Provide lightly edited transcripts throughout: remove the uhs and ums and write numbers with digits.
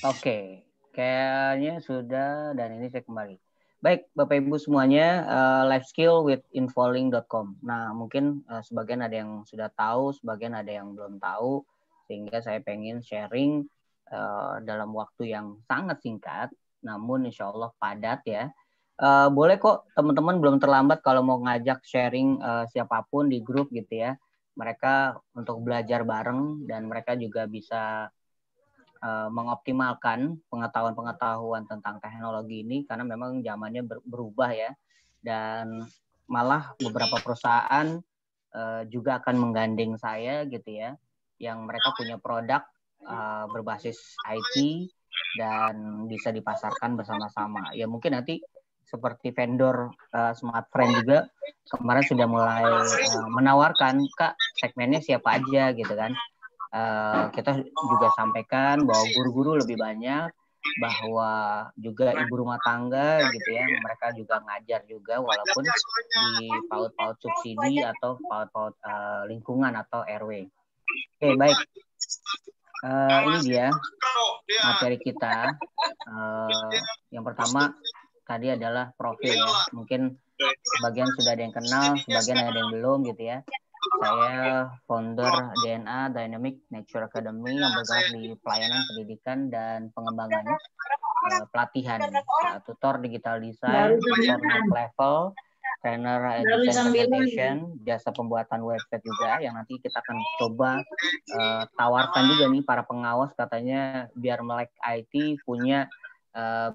Oke, kayaknya sudah dan ini saya kembali. Baik, Bapak Ibu semuanya, life skill with infoling.com. Nah, mungkin sebagian ada yang sudah tahu, sebagian ada yang belum tahu, sehingga saya pengen sharing dalam waktu yang sangat singkat, namun insya Allah padat ya. Boleh kok teman-teman belum terlambat kalau mau ngajak sharing siapapun di grup gitu ya. Mereka untuk belajar bareng dan mereka juga bisa mengoptimalkan pengetahuan-pengetahuan tentang teknologi ini karena memang zamannya berubah ya, dan malah beberapa perusahaan juga akan menggandeng saya gitu ya, yang mereka punya produk berbasis IT dan bisa dipasarkan bersama-sama. Ya mungkin nanti seperti vendor Smart Friend juga kemarin sudah mulai menawarkan, Kak, segmennya siapa aja gitu kan. Kita juga sampaikan bahwa guru-guru lebih banyak, bahwa juga ibu rumah tangga gitu ya, mereka juga ngajar juga walaupun di PAUD-PAUD subsidi atau PAUD-PAUD lingkungan atau RW. Oke, baik. Ini dia materi kita. Yang pertama tadi adalah profil ya. Mungkin sebagian sudah ada yang kenal, sebagian ada yang belum gitu ya. Saya founder DNA Dynamic Nature Academy yang bergerak di pelayanan pendidikan dan pengembangan pelatihan, tutor digital design, tutor next level, trainer design presentation, jasa pembuatan website juga yang nanti kita akan coba tawarkan juga nih para pengawas, katanya biar melek IT punya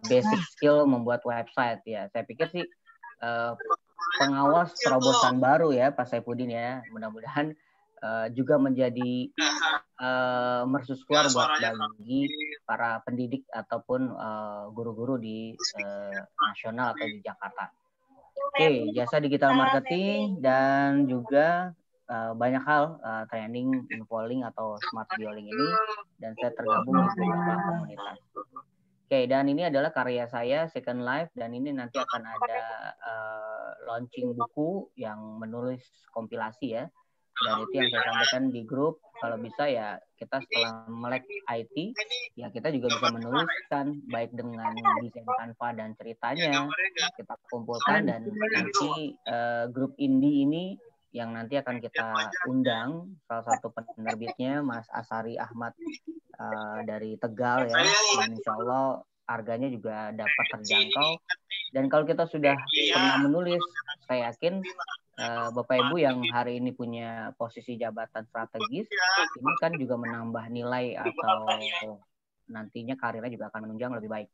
basic skill membuat website ya. Saya pikir sih pengawas terobosan baru ya Pak Saipudin ya, mudah-mudahan juga menjadi mercusuar buat bagi para pendidik ataupun guru-guru di nasional atau di Jakarta. Oke, jasa digital marketing dan juga banyak hal training infoling atau smart bioling ini, dan saya tergabung di beberapa komunitas. Oke, dan ini adalah karya saya Second Life, dan ini nanti akan ada launching buku yang menulis kompilasi ya. Dan itu yang saya sampaikan di grup, kalau bisa ya kita setelah melek IT, ya kita juga bisa menuliskan baik dengan desain Canva dan ceritanya, kita kumpulkan dan nanti grup indie ini yang nanti akan kita undang salah satu penerbitnya Mas Asari Ahmad dari Tegal ya, dan insya Allah harganya juga dapat terjangkau. Dan kalau kita sudah pernah menulis, saya yakin Bapak Ibu yang hari ini punya posisi jabatan strategis, ini kan juga menambah nilai atau nantinya karirnya juga akan menunjang lebih baik.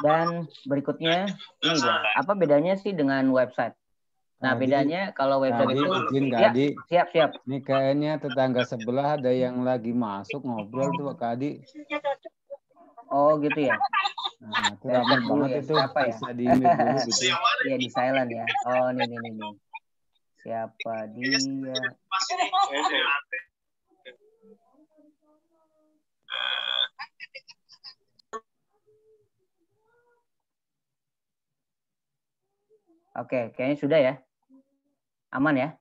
Dan berikutnya ini dia, apa bedanya sih dengan website? Nah, bedanya kalau website itu ya, siap. Ini kayaknya tetangga sebelah ada yang lagi masuk ngobrol tuh Kak Adi. Oh gitu ya. Nah, itu ramai banget ya. Itu siapa ya? bisa di-mute dulu gitu. Iya, di silent ya. Oh, nih. Siapa dia? Oke, kayaknya sudah ya. Aman ya?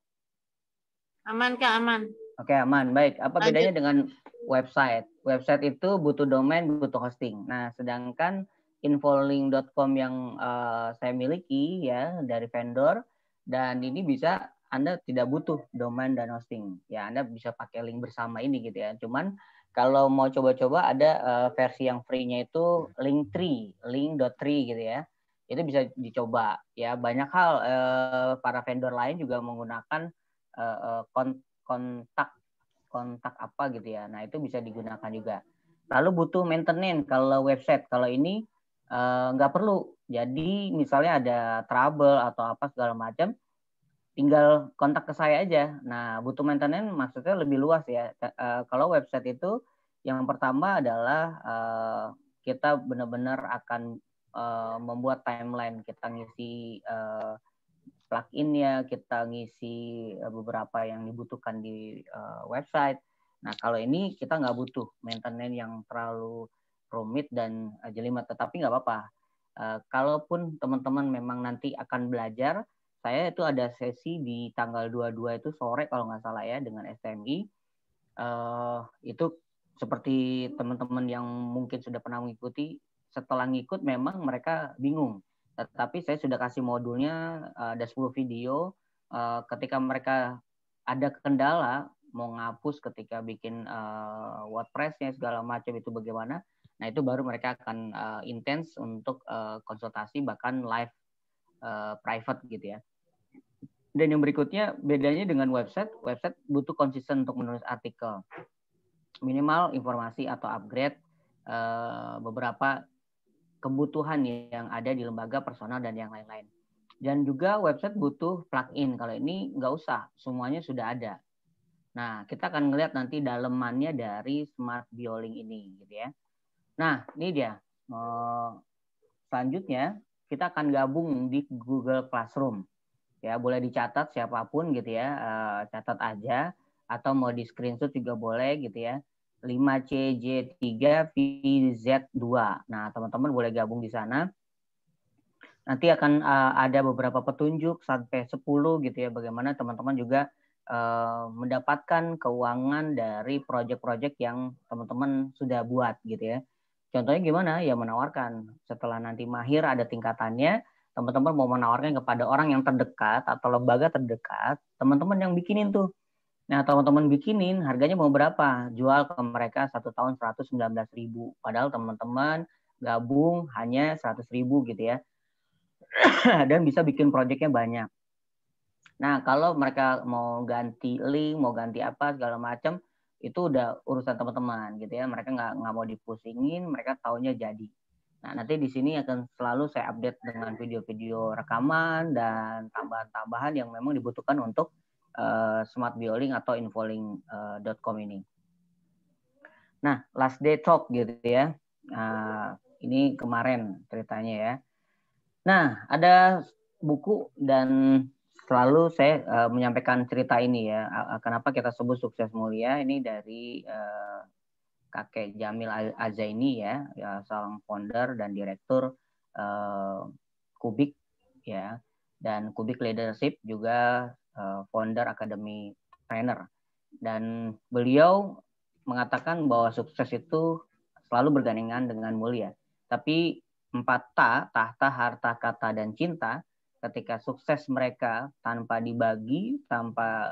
Aman Kak, aman. Oke, aman. Baik, apa bedanya dengan website? Website itu butuh domain, butuh hosting. Nah, sedangkan infoling.com yang saya miliki ya dari vendor, dan ini bisa Anda tidak butuh domain dan hosting. Ya, Anda bisa pakai link bersama ini gitu ya. Cuman kalau mau coba-coba ada versi yang free-nya itu link.tree gitu ya. Itu bisa dicoba ya. Banyak hal para vendor lain juga menggunakan kontak apa gitu ya. Nah, itu bisa digunakan juga. Lalu butuh maintenance kalau website. Kalau ini nggak perlu. Jadi misalnya ada trouble atau apa segala macam, tinggal kontak ke saya aja. Nah, butuh maintenance maksudnya lebih luas ya. Kalau website itu yang pertama adalah kita benar-benar akan membuat timeline, kita ngisi plugin-nya, kita ngisi beberapa yang dibutuhkan di website. Nah, kalau ini kita nggak butuh maintenance yang terlalu rumit dan jelimet, tetapi nggak apa-apa. Kalaupun teman-teman memang nanti akan belajar, saya itu ada sesi di tanggal 22 itu sore kalau nggak salah ya dengan STMI. Itu seperti teman-teman yang mungkin sudah pernah mengikuti, setelah ngikut memang mereka bingung. Tetapi saya sudah kasih modulnya, ada 10 video. Ketika mereka ada kendala, mau ngapus ketika bikin WordPress-nya segala macam itu bagaimana, nah itu baru mereka akan intens untuk konsultasi, bahkan live private gitu ya. Dan yang berikutnya, bedanya dengan website butuh konsisten untuk menulis artikel. Minimal informasi atau upgrade beberapa kebutuhan yang ada di lembaga, personal, dan yang lain-lain. Dan juga website butuh plugin. Kalau ini nggak usah, semuanya sudah ada. Nah, kita akan ngelihat nanti dalemannya dari Smart Bioling ini, gitu ya. Nah, ini dia. Selanjutnya, kita akan gabung di Google Classroom. Ya, boleh dicatat siapapun gitu ya, catat aja. Atau mau di screenshot juga boleh gitu ya. 5CJ3VZ2. Nah, teman-teman boleh gabung di sana. Nanti akan ada beberapa petunjuk sampai 10 gitu ya, bagaimana teman-teman juga mendapatkan keuangan dari proyek-proyek yang teman-teman sudah buat gitu ya. Contohnya gimana? Ya menawarkan setelah nanti mahir ada tingkatannya, teman-teman mau menawarkan kepada orang yang terdekat atau lembaga terdekat, teman-teman yang bikinin tuh. Nah, teman-teman bikinin harganya mau berapa? Jual ke mereka 1 tahun 119.000. Padahal teman-teman gabung hanya 100.000 gitu ya. Dan bisa bikin proyeknya banyak. Nah, kalau mereka mau ganti link, mau ganti apa segala macam, itu udah urusan teman-teman gitu ya. Mereka nggak mau dipusingin, mereka taunya jadi. Nah, nanti di sini akan selalu saya update dengan video-video rekaman dan tambahan-tambahan yang memang dibutuhkan untuk Smart Bioling atau infolink.com ini. Nah, last day talk gitu ya. Ini kemarin ceritanya ya. Nah, ada buku dan selalu saya menyampaikan cerita ini ya. Kenapa kita sebut Sukses Mulia, ini dari kakek Jamil Azaini ya, seorang founder dan direktur Kubik ya, dan Kubik Leadership juga founder Akademi Trainer. Dan beliau mengatakan bahwa sukses itu selalu bergandengan dengan mulia. Tapi 4 tahta, harta, kata, dan cinta, ketika sukses mereka tanpa dibagi, tanpa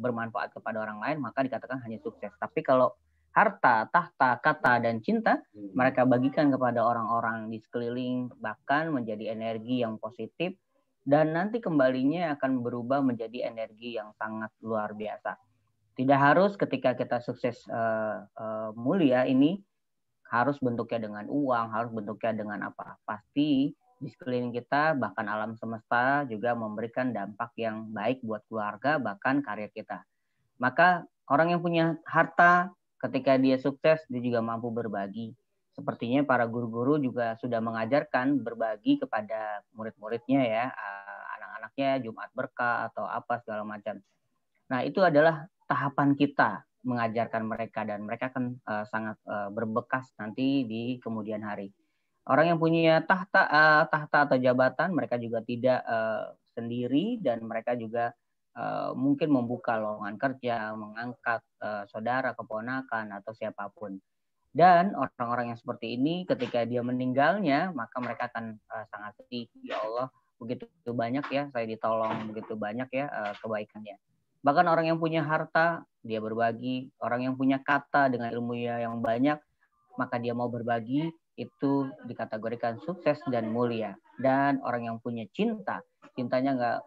bermanfaat kepada orang lain, maka dikatakan hanya sukses. Tapi kalau harta, tahta, kata, dan cinta, mereka bagikan kepada orang-orang di sekeliling, bahkan menjadi energi yang positif, dan nanti kembalinya akan berubah menjadi energi yang sangat luar biasa. Tidak harus ketika kita sukses mulia ini, harus bentuknya dengan uang, harus bentuknya dengan apa. Pasti di sekeliling kita, bahkan alam semesta juga memberikan dampak yang baik buat keluarga, bahkan karir kita. Maka orang yang punya harta, ketika dia sukses, dia juga mampu berbagi. Sepertinya para guru-guru juga sudah mengajarkan berbagi kepada murid-muridnya ya, anak-anaknya Jumat Berkah atau apa segala macam. Nah, itu adalah tahapan kita mengajarkan mereka, dan mereka akan sangat berbekas nanti di kemudian hari. Orang yang punya tahta atau jabatan, mereka juga tidak sendiri, dan mereka juga mungkin membuka lowongan kerja, mengangkat saudara, keponakan, atau siapapun. Dan orang-orang yang seperti ini ketika dia meninggalnya, maka mereka akan sangat sedih. Ya Allah, begitu banyak ya saya ditolong, begitu banyak ya kebaikannya. Bahkan orang yang punya harta, dia berbagi. Orang yang punya kata dengan ilmunya yang banyak, maka dia mau berbagi, itu dikategorikan sukses dan mulia. Dan orang yang punya cinta, cintanya nggak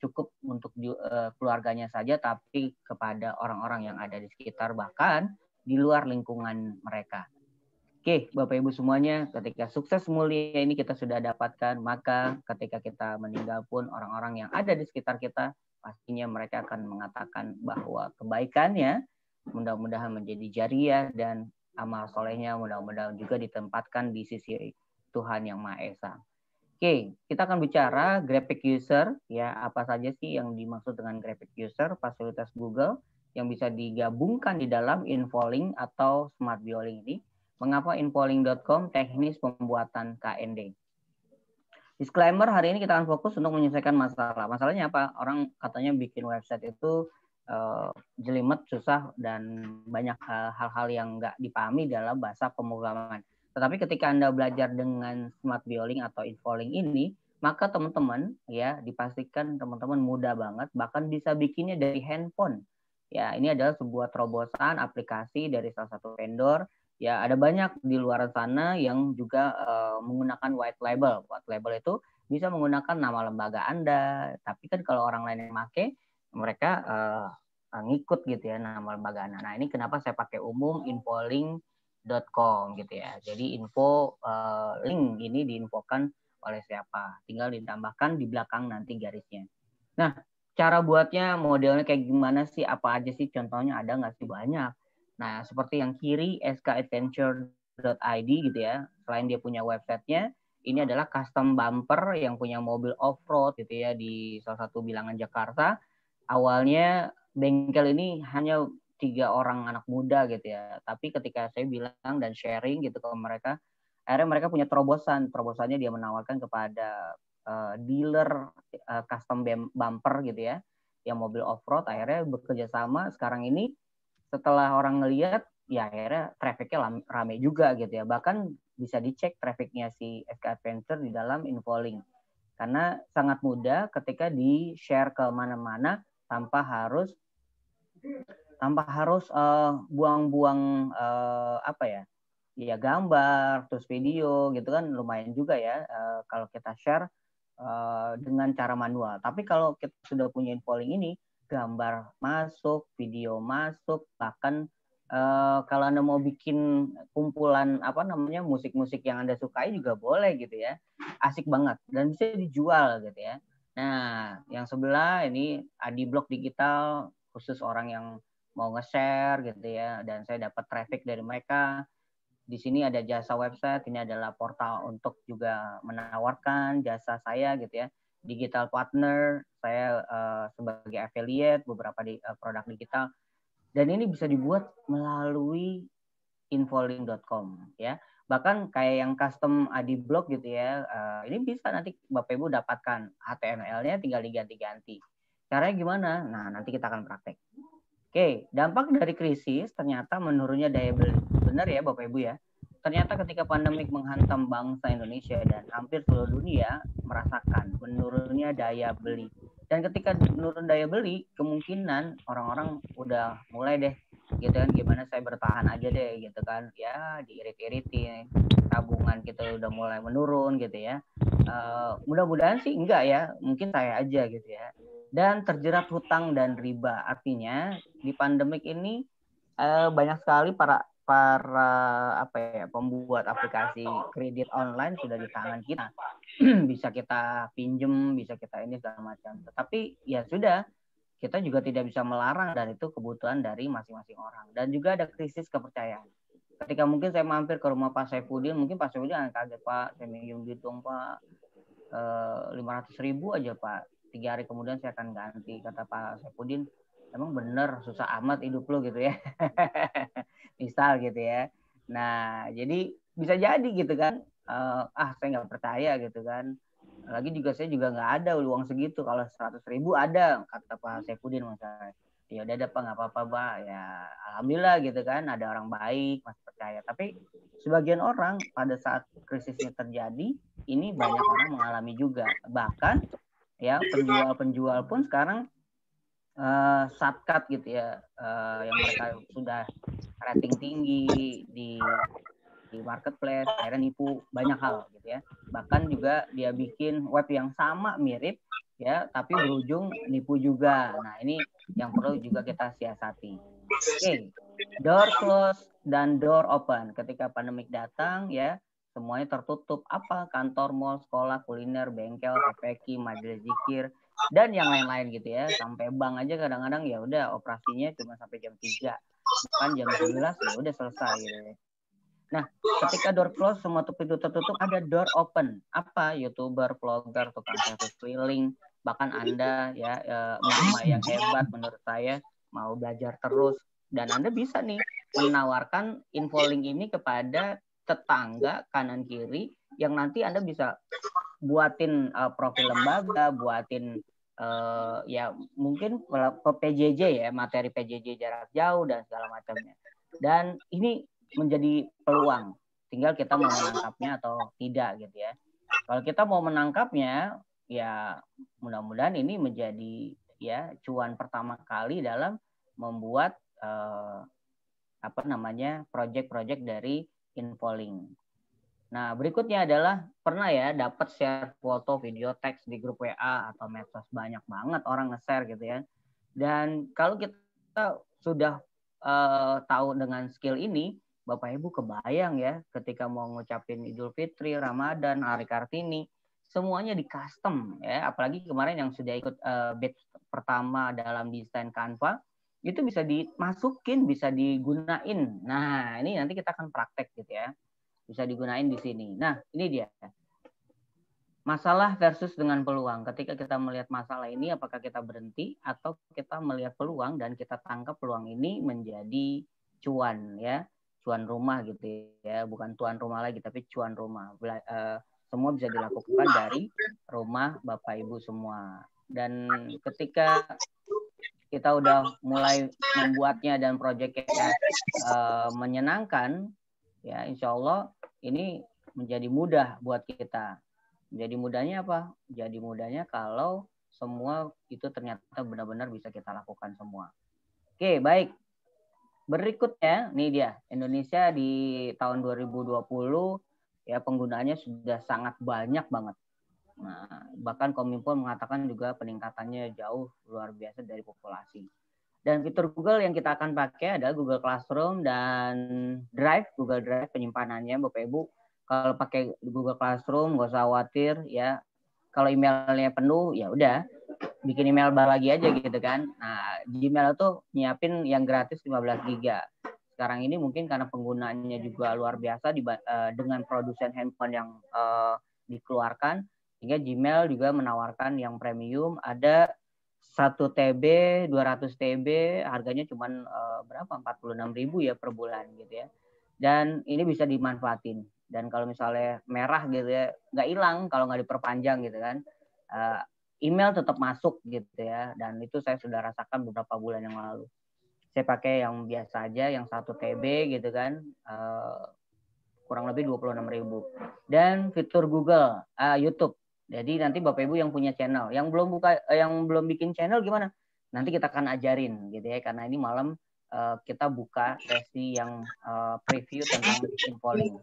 cukup untuk keluarganya saja, tapi kepada orang-orang yang ada di sekitar, bahkan di luar lingkungan mereka. Oke, Bapak Ibu semuanya, ketika sukses mulia ini kita sudah dapatkan, maka ketika kita meninggal pun orang-orang yang ada di sekitar kita, pastinya mereka akan mengatakan bahwa kebaikannya mudah-mudahan menjadi jariah, dan amal solehnya mudah-mudahan juga ditempatkan di sisi Tuhan Yang Maha Esa. Oke, kita akan bicara graphic user, ya apa saja sih yang dimaksud dengan graphic user, fasilitas Google yang bisa digabungkan di dalam Infolink atau Smart Bioling ini. Mengapa infolink.com teknis pembuatan KND? Disclaimer, hari ini kita akan fokus untuk menyelesaikan masalah. Masalahnya apa? Orang katanya bikin website itu jelimet, susah, dan banyak hal-hal yang nggak dipahami dalam bahasa pemrograman. Tetapi ketika Anda belajar dengan Smart Bioling atau Infolink ini, maka teman-teman ya dipastikan teman-teman mudah banget, bahkan bisa bikinnya dari handphone. Ya, ini adalah sebuah terobosan aplikasi dari salah satu vendor. Ya, ada banyak di luar sana yang juga menggunakan white label. White label itu bisa menggunakan nama lembaga Anda, tapi kan kalau orang lain yang pakai, mereka ngikut gitu ya nama lembaga Anda. Nah, ini kenapa saya pakai umum infolink.com gitu ya. Jadi info link ini diinfokan oleh siapa. Tinggal ditambahkan di belakang nanti garisnya. Nah, cara buatnya modelnya kayak gimana sih? Apa aja sih contohnya? Ada nggak sih? Banyak. Nah, seperti yang kiri skadventure.id gitu ya. Selain dia punya websitenya, ini adalah custom bumper yang punya mobil off-road gitu ya di salah satu bilangan Jakarta. Awalnya bengkel ini hanya 3 orang anak muda gitu ya. Tapi ketika saya bilang dan sharing gitu ke mereka, akhirnya mereka punya terobosan. Terobosannya dia menawarkan kepada dealer custom bumper gitu ya, yang mobil off-road. Akhirnya bekerja sama sekarang ini setelah orang ngelihat, ya akhirnya trafficnya rame juga gitu ya. Bahkan bisa dicek trafficnya si SK Adventure di dalam Infolink. Karena sangat mudah ketika di-share ke mana-mana tanpa harus buang-buang apa ya? Ya gambar, terus video gitu kan lumayan juga ya kalau kita share dengan cara manual. Tapi kalau kita sudah punya Infolink ini, gambar masuk, video masuk, bahkan kalau Anda mau bikin kumpulan apa namanya musik-musik yang Anda sukai juga boleh gitu ya. Asik banget dan bisa dijual gitu ya. Nah, yang sebelah ini Adiblock Digital, khusus orang yang mau nge-share gitu ya, dan saya dapat traffic dari mereka. Di sini ada jasa website, ini adalah portal untuk juga menawarkan jasa saya gitu ya. Digital partner, saya sebagai affiliate beberapa produk digital. Dan ini bisa dibuat melalui infolink.com ya. Bahkan kayak yang custom Adiblock gitu ya, ini bisa nanti Bapak Ibu dapatkan HTML-nya tinggal diganti-ganti. Caranya gimana? Nah, nanti kita akan praktek. Oke, dampak dari krisis ternyata menurunnya daya beli. Benar ya Bapak Ibu ya. Ternyata ketika pandemik menghantam bangsa Indonesia dan hampir seluruh dunia merasakan menurunnya daya beli. Dan ketika menurun daya beli, kemungkinan orang-orang udah mulai deh gitu kan, gimana saya bertahan aja deh gitu kan. Ya diirit-iritin, tabungan kita udah mulai menurun gitu ya. Mudah-mudahan sih enggak ya, mungkin saya aja gitu ya. Dan terjerat hutang dan riba. Artinya di pandemik ini banyak sekali para apa ya pembuat aplikasi kredit online sudah di tangan kita. Bisa kita pinjem, bisa kita ini segala macam. Tetapi ya sudah, kita juga tidak bisa melarang dan itu kebutuhan dari masing-masing orang. Dan juga ada krisis kepercayaan. Ketika mungkin saya mampir ke rumah Pak Saifuddin, mungkin Pak Saifuddin akan kaget, Pak, saya minjem duit dong Pak, 500.000 aja Pak. 3 hari kemudian saya akan ganti. Kata Pak Saifuddin, emang bener susah amat hidup lo gitu ya. Misal gitu ya. Nah, jadi bisa jadi gitu kan. Saya nggak percaya gitu kan. Lagi juga saya juga nggak ada uang segitu. Kalau 100.000 ada, kata Pak Saifuddin misalnya. Ya udah Pak, nggak apa-apa Pak. Ya alhamdulillah gitu kan. Ada orang baik, masih percaya. Tapi sebagian orang pada saat krisisnya terjadi, ini banyak orang mengalami juga. Bahkan ya penjual-penjual pun sekarang shortcut gitu ya, yang mereka sudah rating tinggi di marketplace, akhirnya nipu banyak hal gitu ya. Bahkan juga dia bikin web yang sama mirip ya, tapi berujung nipu juga. Nah ini yang perlu juga kita siasati. Oke, door close dan door open. Ketika pandemik datang ya, semuanya tertutup. Apa? Kantor, mall, sekolah, kuliner, bengkel, TPQ, majelis zikir, dan yang lain-lain gitu ya. Sampai bank aja kadang-kadang ya udah operasinya cuma sampai jam 3. Bukan jam 11 ya udah selesai gitu ya. Nah, ketika door close semua pintu tertutup, ada door open. Apa? YouTuber, vlogger, tukang servis keliling, bahkan Anda ya yang hebat menurut saya mau belajar terus dan Anda bisa nih menawarkan Infolink ini kepada tetangga kanan kiri yang nanti Anda bisa buatin profil lembaga, buatin ya mungkin PJJ ya, materi PJJ jarak jauh dan segala macamnya. Dan ini menjadi peluang, tinggal kita mau menangkapnya atau tidak gitu ya. Kalau kita mau menangkapnya, ya mudah-mudahan ini menjadi ya cuan pertama kali dalam membuat proyek-proyek dari Infolink. Nah, berikutnya adalah pernah ya dapat share foto, video, teks di grup WA atau medsos, banyak banget orang nge-share gitu ya. Dan kalau kita sudah tahu dengan skill ini, Bapak Ibu kebayang ya ketika mau ngucapin Idul Fitri, Ramadan, Hari Kartini, semuanya di custom ya. Apalagi kemarin yang sudah ikut batch pertama dalam desain Canva, itu bisa dimasukin, bisa digunain. Nah, ini nanti kita akan praktek gitu ya. Bisa digunain di sini. Nah, ini dia. Masalah versus dengan peluang. Ketika kita melihat masalah ini, apakah kita berhenti atau kita melihat peluang dan kita tangkap peluang ini menjadi cuan ya, cuan rumah gitu ya, bukan tuan rumah lagi tapi cuan rumah. Semua bisa dilakukan dari rumah Bapak Ibu semua. Dan ketika kita udah mulai membuatnya dan proyeknya menyenangkan, ya insya Allah ini menjadi mudah buat kita. Jadi mudahnya apa? Jadi mudahnya kalau semua itu ternyata benar-benar bisa kita lakukan semua. Oke, baik. Berikutnya, nih dia, Indonesia di tahun 2020 ya penggunaannya sudah sangat banyak banget. Nah, bahkan Kominfo mengatakan juga peningkatannya jauh luar biasa dari populasi. Dan fitur Google yang kita akan pakai adalah Google Classroom dan Drive, Google Drive penyimpanannya Bapak Ibu. Kalau pakai Google Classroom nggak usah khawatir ya. Kalau emailnya penuh ya udah bikin email baru lagi aja gitu kan. Nah, Gmail itu nyiapin yang gratis 15 GB. Sekarang ini mungkin karena penggunaannya juga luar biasa dengan produsen handphone yang dikeluarkan, sehingga Gmail juga menawarkan yang premium, ada 1 TB, 200 TB, harganya cuma berapa? 46.000 ya per bulan gitu ya. Dan ini bisa dimanfaatin. Dan kalau misalnya merah gitu ya, nggak hilang kalau nggak diperpanjang gitu kan. Email tetap masuk gitu ya. Dan itu saya sudah rasakan beberapa bulan yang lalu. Saya pakai yang biasa aja, yang 1 TB gitu kan. Kurang lebih 26.000. Dan fitur Google, YouTube. Jadi nanti Bapak Ibu yang punya channel, yang belum bikin channel gimana? Nanti kita akan ajarin gitu ya, karena ini malam kita buka sesi yang preview tentang Infolink.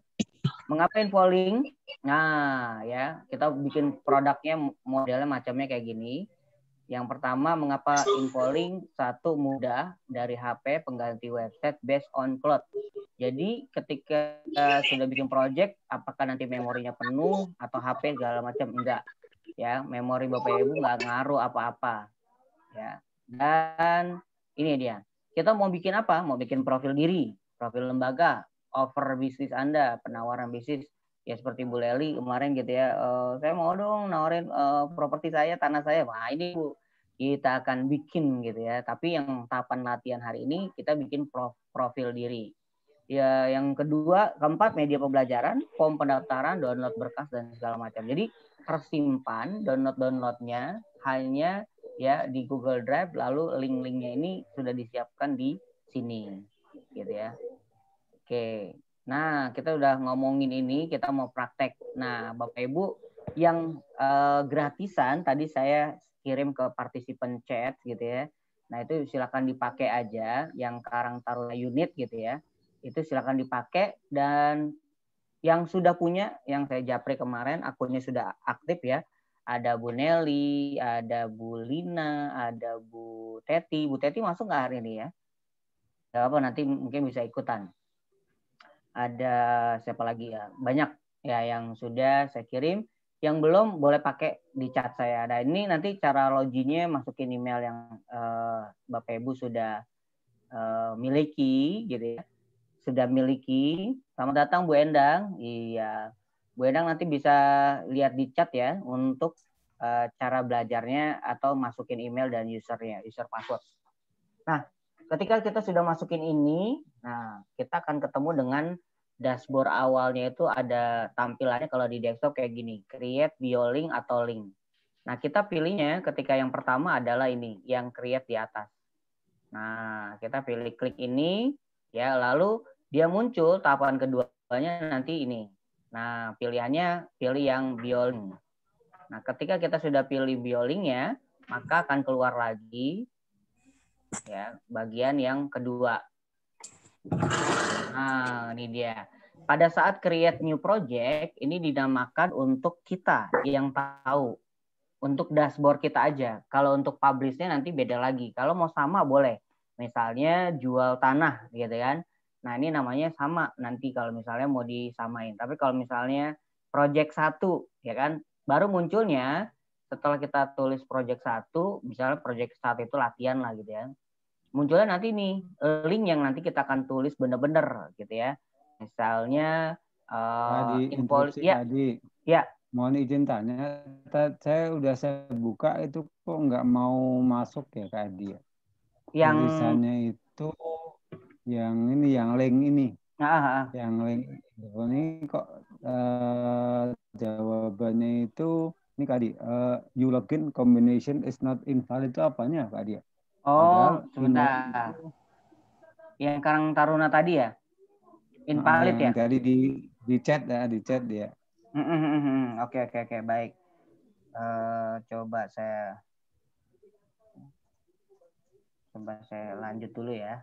Mengapa Infolink? Nah, ya, kita bikin produknya modelnya macamnya kayak gini. Yang pertama, mengapa Infolink? Satu, mudah dari HP, pengganti website based on cloud. Jadi ketika sudah bikin project, apakah nanti memorinya penuh atau HP segala macam, enggak. Ya, memori Bapak Ibu enggak ngaruh apa-apa. Ya. Dan ini dia. Kita mau bikin apa? Mau bikin profil diri, profil lembaga, offer bisnis Anda, penawaran bisnis. Ya seperti Bu Leli kemarin gitu ya. Saya mau dong nawarin properti saya, tanah saya. Wah, ini Bu, kita akan bikin gitu ya. Tapi yang tahapan latihan hari ini kita bikin profil diri. Ya, yang kedua, keempat, media pembelajaran, form pendaftaran, download berkas dan segala macam. Jadi tersimpan download-downloadnya hanya ya di Google Drive, lalu link-linknya ini sudah disiapkan di sini, gitu ya. Oke, nah kita udah ngomongin ini, kita mau praktek. Nah, Bapak Ibu yang gratisan tadi saya kirim ke partisipan chat gitu ya. Nah itu silakan dipakai aja, yang Karang Taruna unit gitu ya. Itu silakan dipakai, dan yang sudah punya, yang saya japri kemarin akunnya sudah aktif ya. Ada Bu Nelly, ada Bu Lina, ada Bu Teti. Bu Teti masuk nggak hari ini ya? Gak apa, nanti mungkin bisa ikutan. Ada siapa lagi ya? Banyak ya yang sudah saya kirim. Yang belum boleh pakai di chat saya. Nah ini nanti cara loginnya masukin email yang Bapak Ibu sudah miliki gitu ya. Sudah miliki. Selamat datang Bu Endang. Iya, Bu Endang nanti bisa lihat di chat ya untuk cara belajarnya atau masukin email dan usernya, user password. Nah, ketika kita sudah masukin ini, nah kita akan ketemu dengan dashboard awalnya. Itu ada tampilannya kalau di desktop kayak gini, create bio link atau link. Nah, kita pilihnya ketika yang pertama adalah ini, yang create di atas. Nah, kita pilih klik ini, ya, lalu dia muncul tahapan keduanya nanti ini. Nah, pilihannya pilih yang Bioling. Nah, ketika kita sudah pilih Biolingnya, maka akan keluar lagi ya bagian yang kedua. Nah, ini dia. Pada saat create new project, ini dinamakan untuk kita yang tahu. Untuk dashboard kita aja. Kalau untuk publish-nya nanti beda lagi. Kalau mau sama boleh. Misalnya jual tanah gitu kan. Nah, ini namanya sama nanti kalau misalnya mau disamain. Tapi kalau misalnya project 1 ya kan, baru munculnya setelah kita tulis project 1, misalnya project 1 itu latihan lah gitu ya. Munculnya nanti nih link yang nanti kita akan tulis bener-bener gitu ya. Misalnya info ya. Adi. Ya. Mohon izin tanya, saya buka itu kok nggak mau masuk ya Kak Adi? Yang tulisannya itu yang ini, yang link ini. Yang link ini kok jawabannya itu ini Kak Adi, you login combination is not invalid itu apanya Kak Adi? Oh, sebentar. Yang Karang Taruna tadi ya? Invalid yang ya? tadi di chat ya, di chat dia. Oke, baik. Coba saya lanjut dulu ya.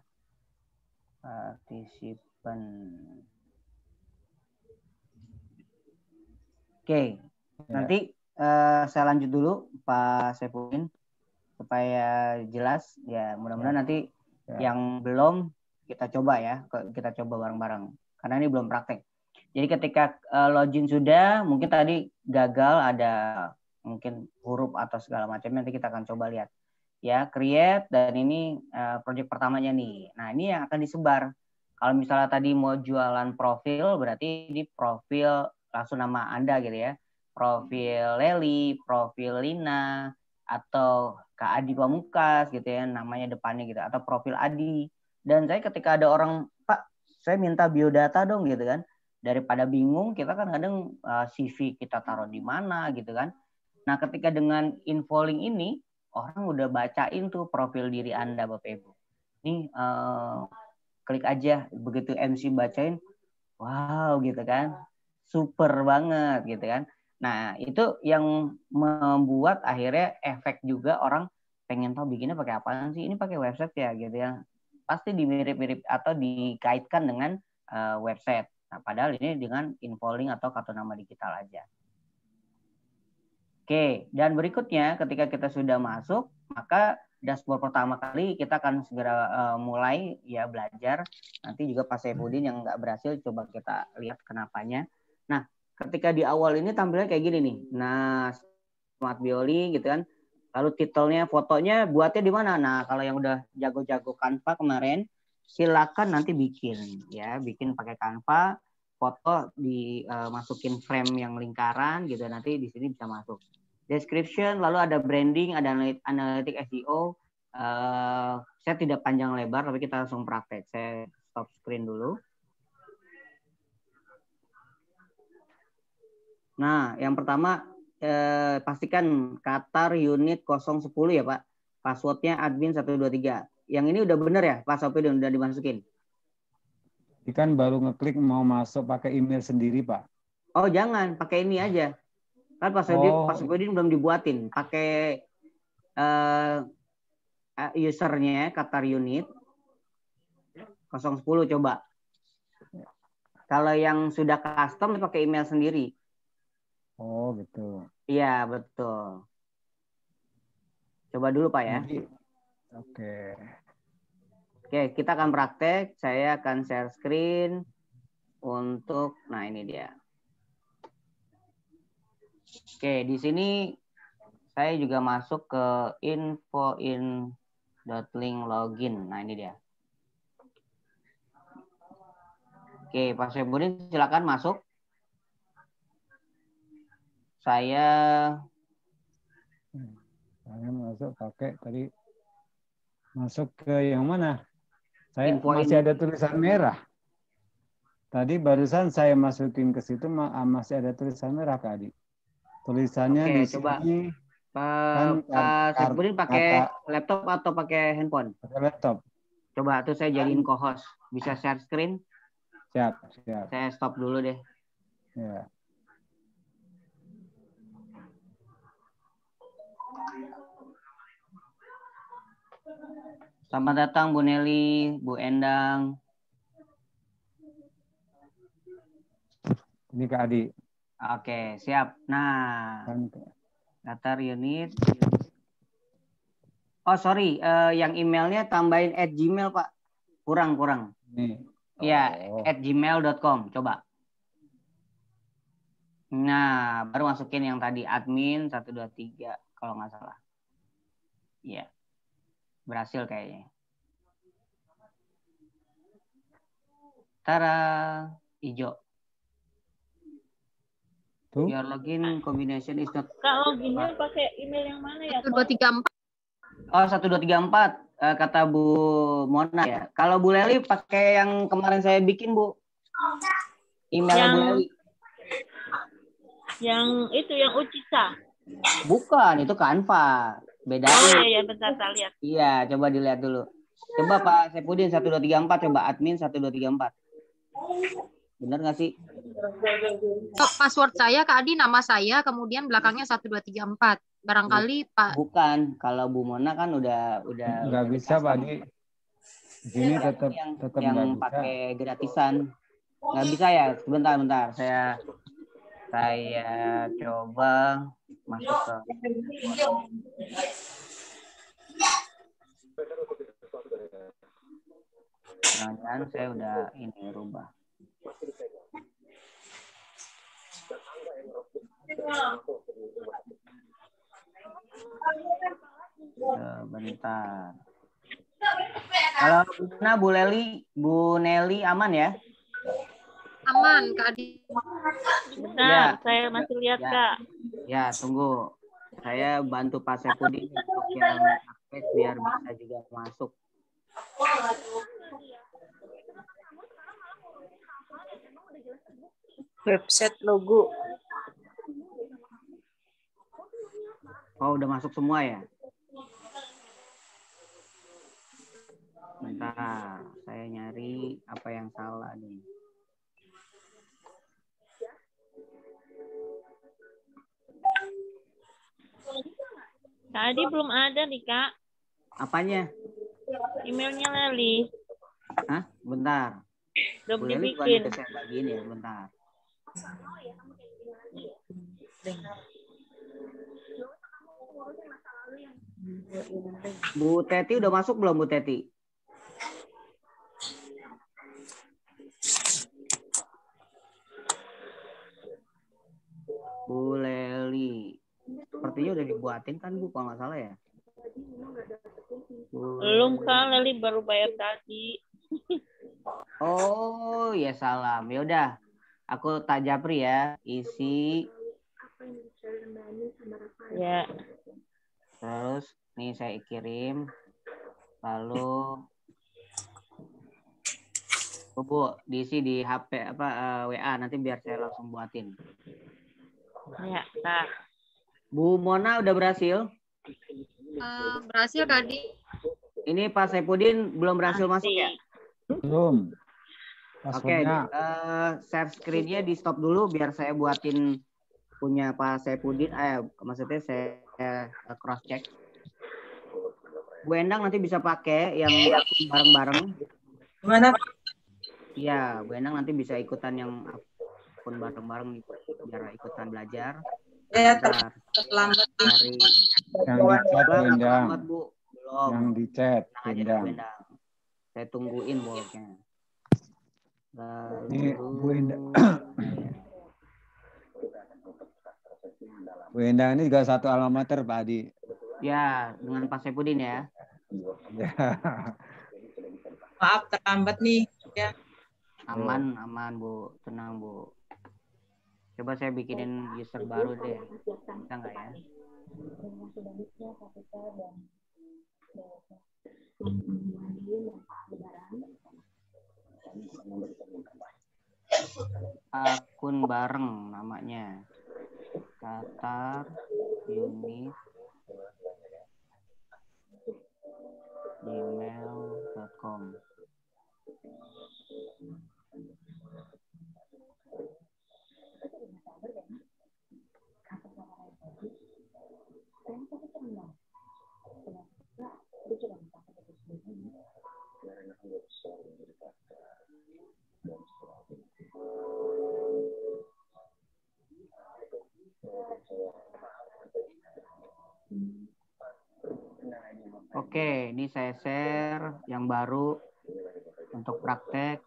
Partisipan. Oke. Nanti saya lanjut dulu Pak Saifudin supaya jelas ya. Mudah-mudahan nanti yang belum kita coba ya. Kita coba bareng-bareng. Karena ini belum praktek. Jadi ketika login sudah, mungkin tadi gagal ada mungkin huruf atau segala macam, nanti kita akan coba lihat. Ya, create, dan ini project pertamanya nih. Nah, ini yang akan disebar. Kalau misalnya tadi mau jualan profil, berarti di profil langsung nama Anda gitu ya. Profil Leli, profil Lina, atau Kak Adi Pamungkas gitu ya, namanya depannya gitu. Atau profil Adi. Dan saya ketika ada orang, Pak, saya minta biodata dong gitu kan. Daripada bingung, kita kan kadang CV kita taruh di mana gitu kan. Nah, ketika dengan infolink ini, orang udah bacain tuh profil diri Anda, Bapak Ibu. Ini klik aja, begitu MC bacain, wow gitu kan, super banget gitu kan. Nah, itu yang membuat akhirnya efek juga orang pengen tahu bikinnya pakai apaan sih, ini pakai website ya gitu ya. Pasti dimirip-mirip atau dikaitkan dengan website. Nah, padahal ini dengan infolink atau kartu nama digital aja. Oke, dan berikutnya ketika kita sudah masuk, maka dashboard pertama kali kita akan segera mulai ya belajar. Nanti juga Pak Saifudin yang nggak berhasil, coba kita lihat kenapanya. Nah, ketika di awal ini tampilnya kayak gini nih. Nah, Smart Bioli gitu kan. Lalu titelnya, fotonya buatnya di mana? Nah, kalau yang udah jago-jago Canva kemarin, silakan nanti bikin ya, bikin pakai Canva, foto dimasukin frame yang lingkaran gitu, nanti di sini bisa masuk. Description, lalu ada branding, ada analytic SEO. Saya tidak panjang lebar, tapi kita langsung praktek. Saya stop screen dulu. Nah, yang pertama pastikan Qatar unit 010 ya Pak. Passwordnya admin 123. Yang ini udah bener ya Pak Sopidin, udah dimasukin? Kan baru ngeklik mau masuk pakai email sendiri Pak. Oh jangan, pakai ini aja. Kan Pak Sopidin belum dibuatin. Pakai usernya Qatar unit 010 coba. Kalau yang sudah custom pakai email sendiri. Oh gitu. Iya betul. Coba dulu Pak ya. Oke. Oke, kita akan praktek. Saya akan share screen untuk, nah ini dia. Oke, di sini saya juga masuk ke infoin.link login. Nah ini dia. Oke, Pak Saifudin silakan masuk. Saya masuk pakai tadi, masuk ke yang mana? Saya masih ada tulisan merah. Tadi barusan saya masukin ke situ masih ada tulisan merah Kak Adi. Tulisannya di sini Pak Saipudin pakai laptop atau pakai handphone? Pakai laptop. Coba tuh saya jadiin co-host. Bisa share screen? Siap. Saya stop dulu deh. Ya. Selamat datang Bu Nelly, Bu Endang. Ini Kak Adi. Oke, siap. Nah, daftar unit. Oh, sorry. Yang emailnya tambahin @gmail, Pak. Kurang. Nih. Iya, @gmail.com. Coba. Nah, baru masukin yang tadi admin 123 kalau nggak salah. Iya. Berhasil kayaknya. Tara, hijau. Tuh. Your login combination is not. Kak, loginnya pakai email yang mana ya? 1234. Oh, 1234 kata Bu Mona ya. Kalau Bu Leli pakai yang kemarin saya bikin, Bu. Emailnya Bu Leli. Yang itu, yang Ucisa. Bukan, itu Canva. Beda. Oh iya, bentar saya lihat. Iya, coba dilihat dulu. Coba Pak Saipudin 1234, coba admin 1234. Benar nggak sih? Password saya Kak Adi, nama saya, kemudian belakangnya 1234. Barangkali Pak. Bukan, kalau Bu Mona kan udah nggak bisa Pak Adi. Di sini tetap yang pakai gratisan. Nggak bisa ya? Bentar. Saya coba masuk ke. Jangan saya udah ini rubah. Sebentar. Kalau Bu Nelly aman ya? Aman Kak Adi. Bentar, saya masih lihat Kak. Ya, tunggu. Saya bantu Pak Saipudin untuk yang akses biar bisa juga masuk. Website logo. Oh, udah masuk semua ya? Bentar, saya nyari apa yang salah nih. Tadi belum ada nih Kak. Apanya? Emailnya Leli. Hah? Bentar. Belum Leli dibikin. bukan saya bagiin ya, bentar. Bu Teti udah masuk belum Bu Teti? Bu Leli. Sepertinya udah dibuatin kan Bu, kalau nggak salah ya? Belum Kak, Leli baru bayar tadi. Oh, ya salam. Ya udah. Aku tak japri ya, isi. Ya. Terus nih saya kirim. Lalu Bu, diisi di HP WA nanti biar saya langsung buatin. Ya, nah. Bu Mona udah berhasil? Berhasil Kak Adi. Ini Pak Saipudin belum berhasil masuk ya? Belum. Oke, share screen-nya di stop dulu biar saya buatin punya Pak Saipudin. Maksudnya saya cross check. Bu Endang nanti bisa pakai yang bareng-bareng. Gimana? Iya, Bu Endang nanti bisa ikutan yang akun bareng-bareng biar ikutan belajar. Ya, terlambat. Dari Yang di chat Endang. Bu. Belum. Yang di chat Endang. Saya tungguin bolanya. Ini Bu Endang. Bu Endang ini juga satu alma mater Pak Adi. Ya, dengan Pak Saipudin ya. Ya. Maaf terlambat nih. Ya. Aman Bu, tenang Bu. Coba saya bikinin user baru deh. Bisa nggak ya? Akun bareng namanya. Qatar Unit @gmail.com. Oke, ini saya share yang baru untuk praktek.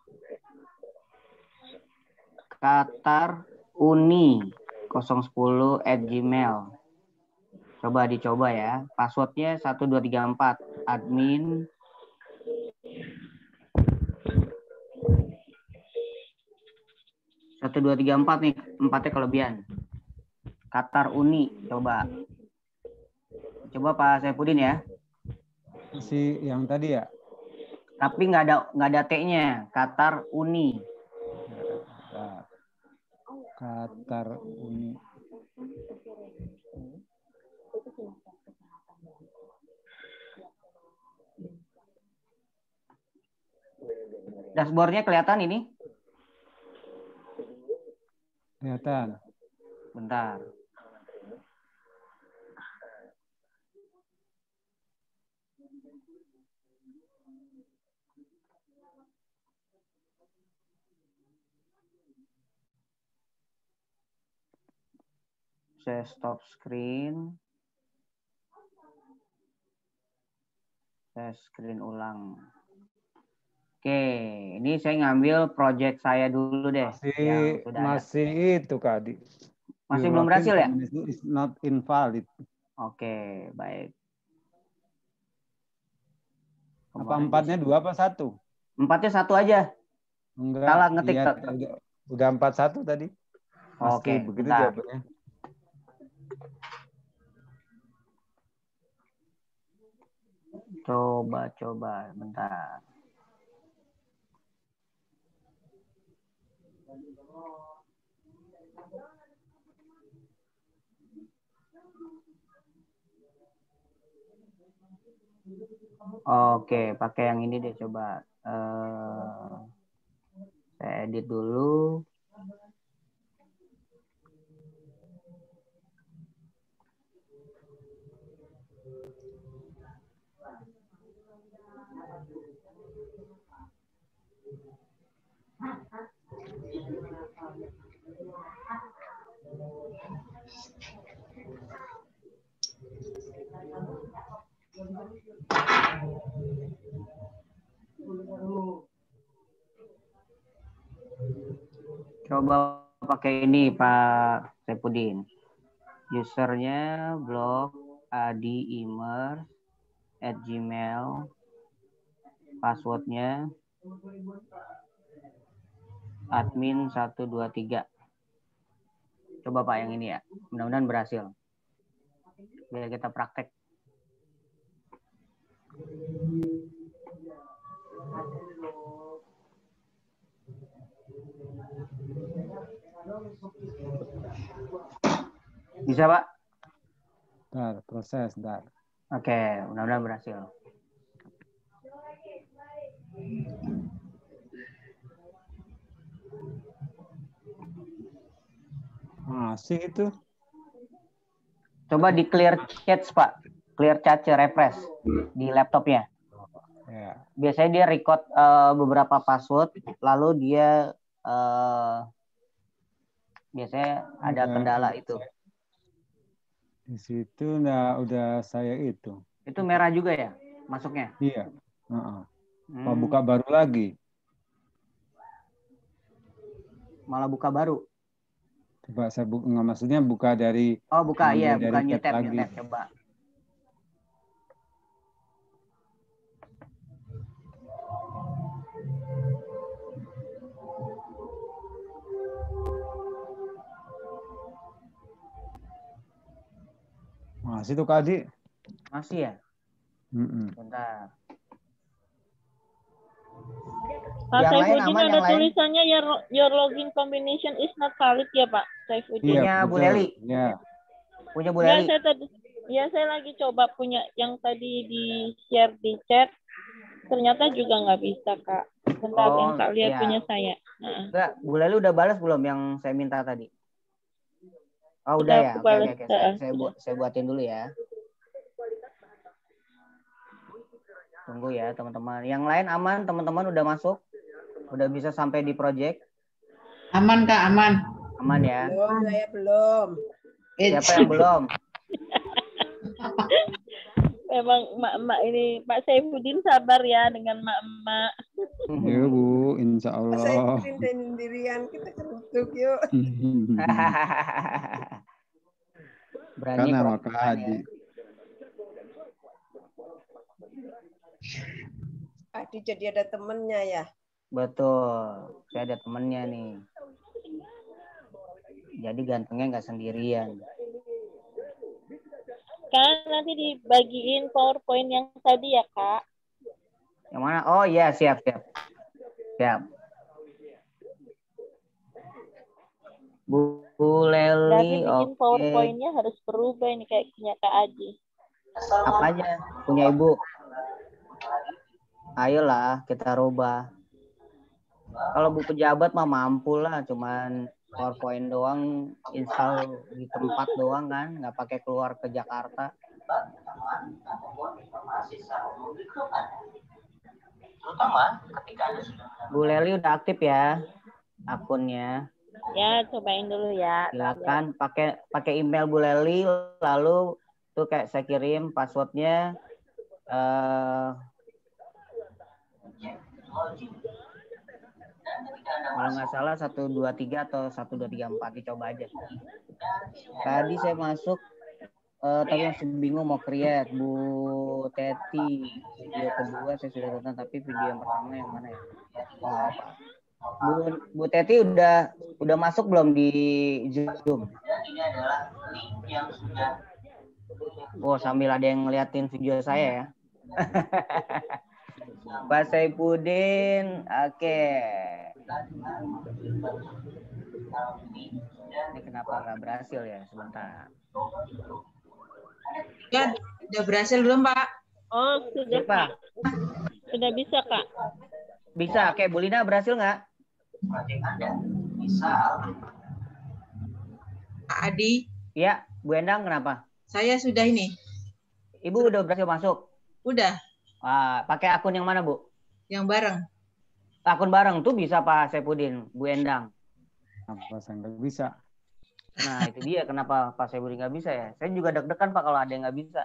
Qatar Uni 010@gmail. Coba dicoba ya. Passwordnya 1234. Admin. Satu dua tiga empat nih, 4-nya kelebihan. Qatar Uni, coba. Coba Pak Saipudin ya. Si yang tadi ya. Tapi nggak ada T-nya. Qatar Uni. Qatar Uni. Dashboardnya kelihatan ini? Kelihatan. Bentar. Saya stop screen. Saya screen ulang. Oke, ini saya ngambil project saya dulu deh. Masih itu Kak Adi. Masih belum berhasil ya? Is not invalid. Oke, baik. Apa 4-nya 2 apa 1? 4-nya 1 aja. Enggak. Salah ngetik. Iya, udah 41 tadi. Oke, begitu bentar. jawabannya. Coba, bentar. Oke, pakai yang ini deh coba. Saya edit dulu. Coba pakai ini Pak Saipudin. Usernya blog adiimer@gmail. Passwordnya admin 123. Coba Pak yang ini ya. Mudah-mudahan berhasil. Biar kita praktek. Bisa Pak? Proses. Oke, mudah-mudahan berhasil. Masih itu. Coba di clear chat Pak. Clear chat refresh di laptopnya. Ya. Biasanya dia record beberapa password, lalu dia biasanya ada kendala itu. Di situ udah saya itu. Itu merah juga ya masuknya? Iya. Buka baru lagi. Malah buka baru. Coba saya buka, nggak maksudnya buka dari. Oh buka, iya buka new tab, coba. Masih tuh Kak Adi. Masih ya? Bentar. Pak Saifuddin ada tulisannya your login combination is not valid ya Pak Saifuddin. Punya Bu Leli. Ya. Punya Bu Leli. Saya lagi coba punya yang tadi di share di chat. Ternyata juga nggak bisa, Kak. Bentar yang tak lihat ya. punya saya. Enggak, Bu Leli udah balas belum yang saya minta tadi? Oh, udah ya. Aku Oke, balas. oke. Saya buatin dulu ya. Tunggu ya, teman-teman. Yang lain aman, teman-teman udah masuk? Udah bisa sampai di project? Aman, Kak, aman. Aman ya? Belum, saya belum. Siapa yang belum? Memang emak-emak ini, Pak Saifuddin sabar ya dengan emak-emak. Ya Bu, insya Allah. Saya sendirian, kita keruduk yuk. Berani Karena kok. maka Adi. Adi jadi ada temennya ya. Betul, saya ada temennya nih. Jadi gantengnya nggak sendirian. Kan nanti dibagiin PowerPoint yang tadi ya, Kak. Yang mana? Oh iya, siap. Bu Leli, Jadi bikin oke. PowerPoint-nya harus berubah ini kayak punya Kak Adi. Apa aja punya Ibu? Ayolah kita rubah. Kalau Bu pejabat mah mampu lah, cuman PowerPoint doang, install di tempat doang kan, nggak pakai keluar ke Jakarta. Bu Leli udah aktif ya akunnya. Ya, cobain dulu ya. Silakan pakai email Bu Leli, lalu tuh kayak saya kirim passwordnya. Kalau nggak salah 123 atau 1234, dicoba aja. Tadi saya masuk, tapi masih bingung mau create. Bu Teti, video kedua saya sudah tonton, tapi video yang pertama yang mana ya? Oh, apa? Bu Teti udah masuk belum di Zoom? Oh, sambil ada yang ngeliatin video saya ya. Pak Saifuddin, oke. Ini kenapa nggak berhasil ya? Sebentar. Ya, udah berhasil belum, Pak? Oh, sudah, Pak. Sudah bisa, Kak. Bisa. Oke, Bu Lina berhasil nggak? Bisa. Pak Adi. Iya, Bu Endang kenapa? Saya sudah ini. Ibu udah berhasil masuk? Udah. Pakai akun yang mana, Bu? Yang bareng. Akun bareng tuh bisa Pak Saifuddin, Bu Endang. Apa saya nggak bisa? Nah, itu dia kenapa Pak Saifuddin nggak bisa ya. Saya juga deg-degan Pak kalau ada yang nggak bisa.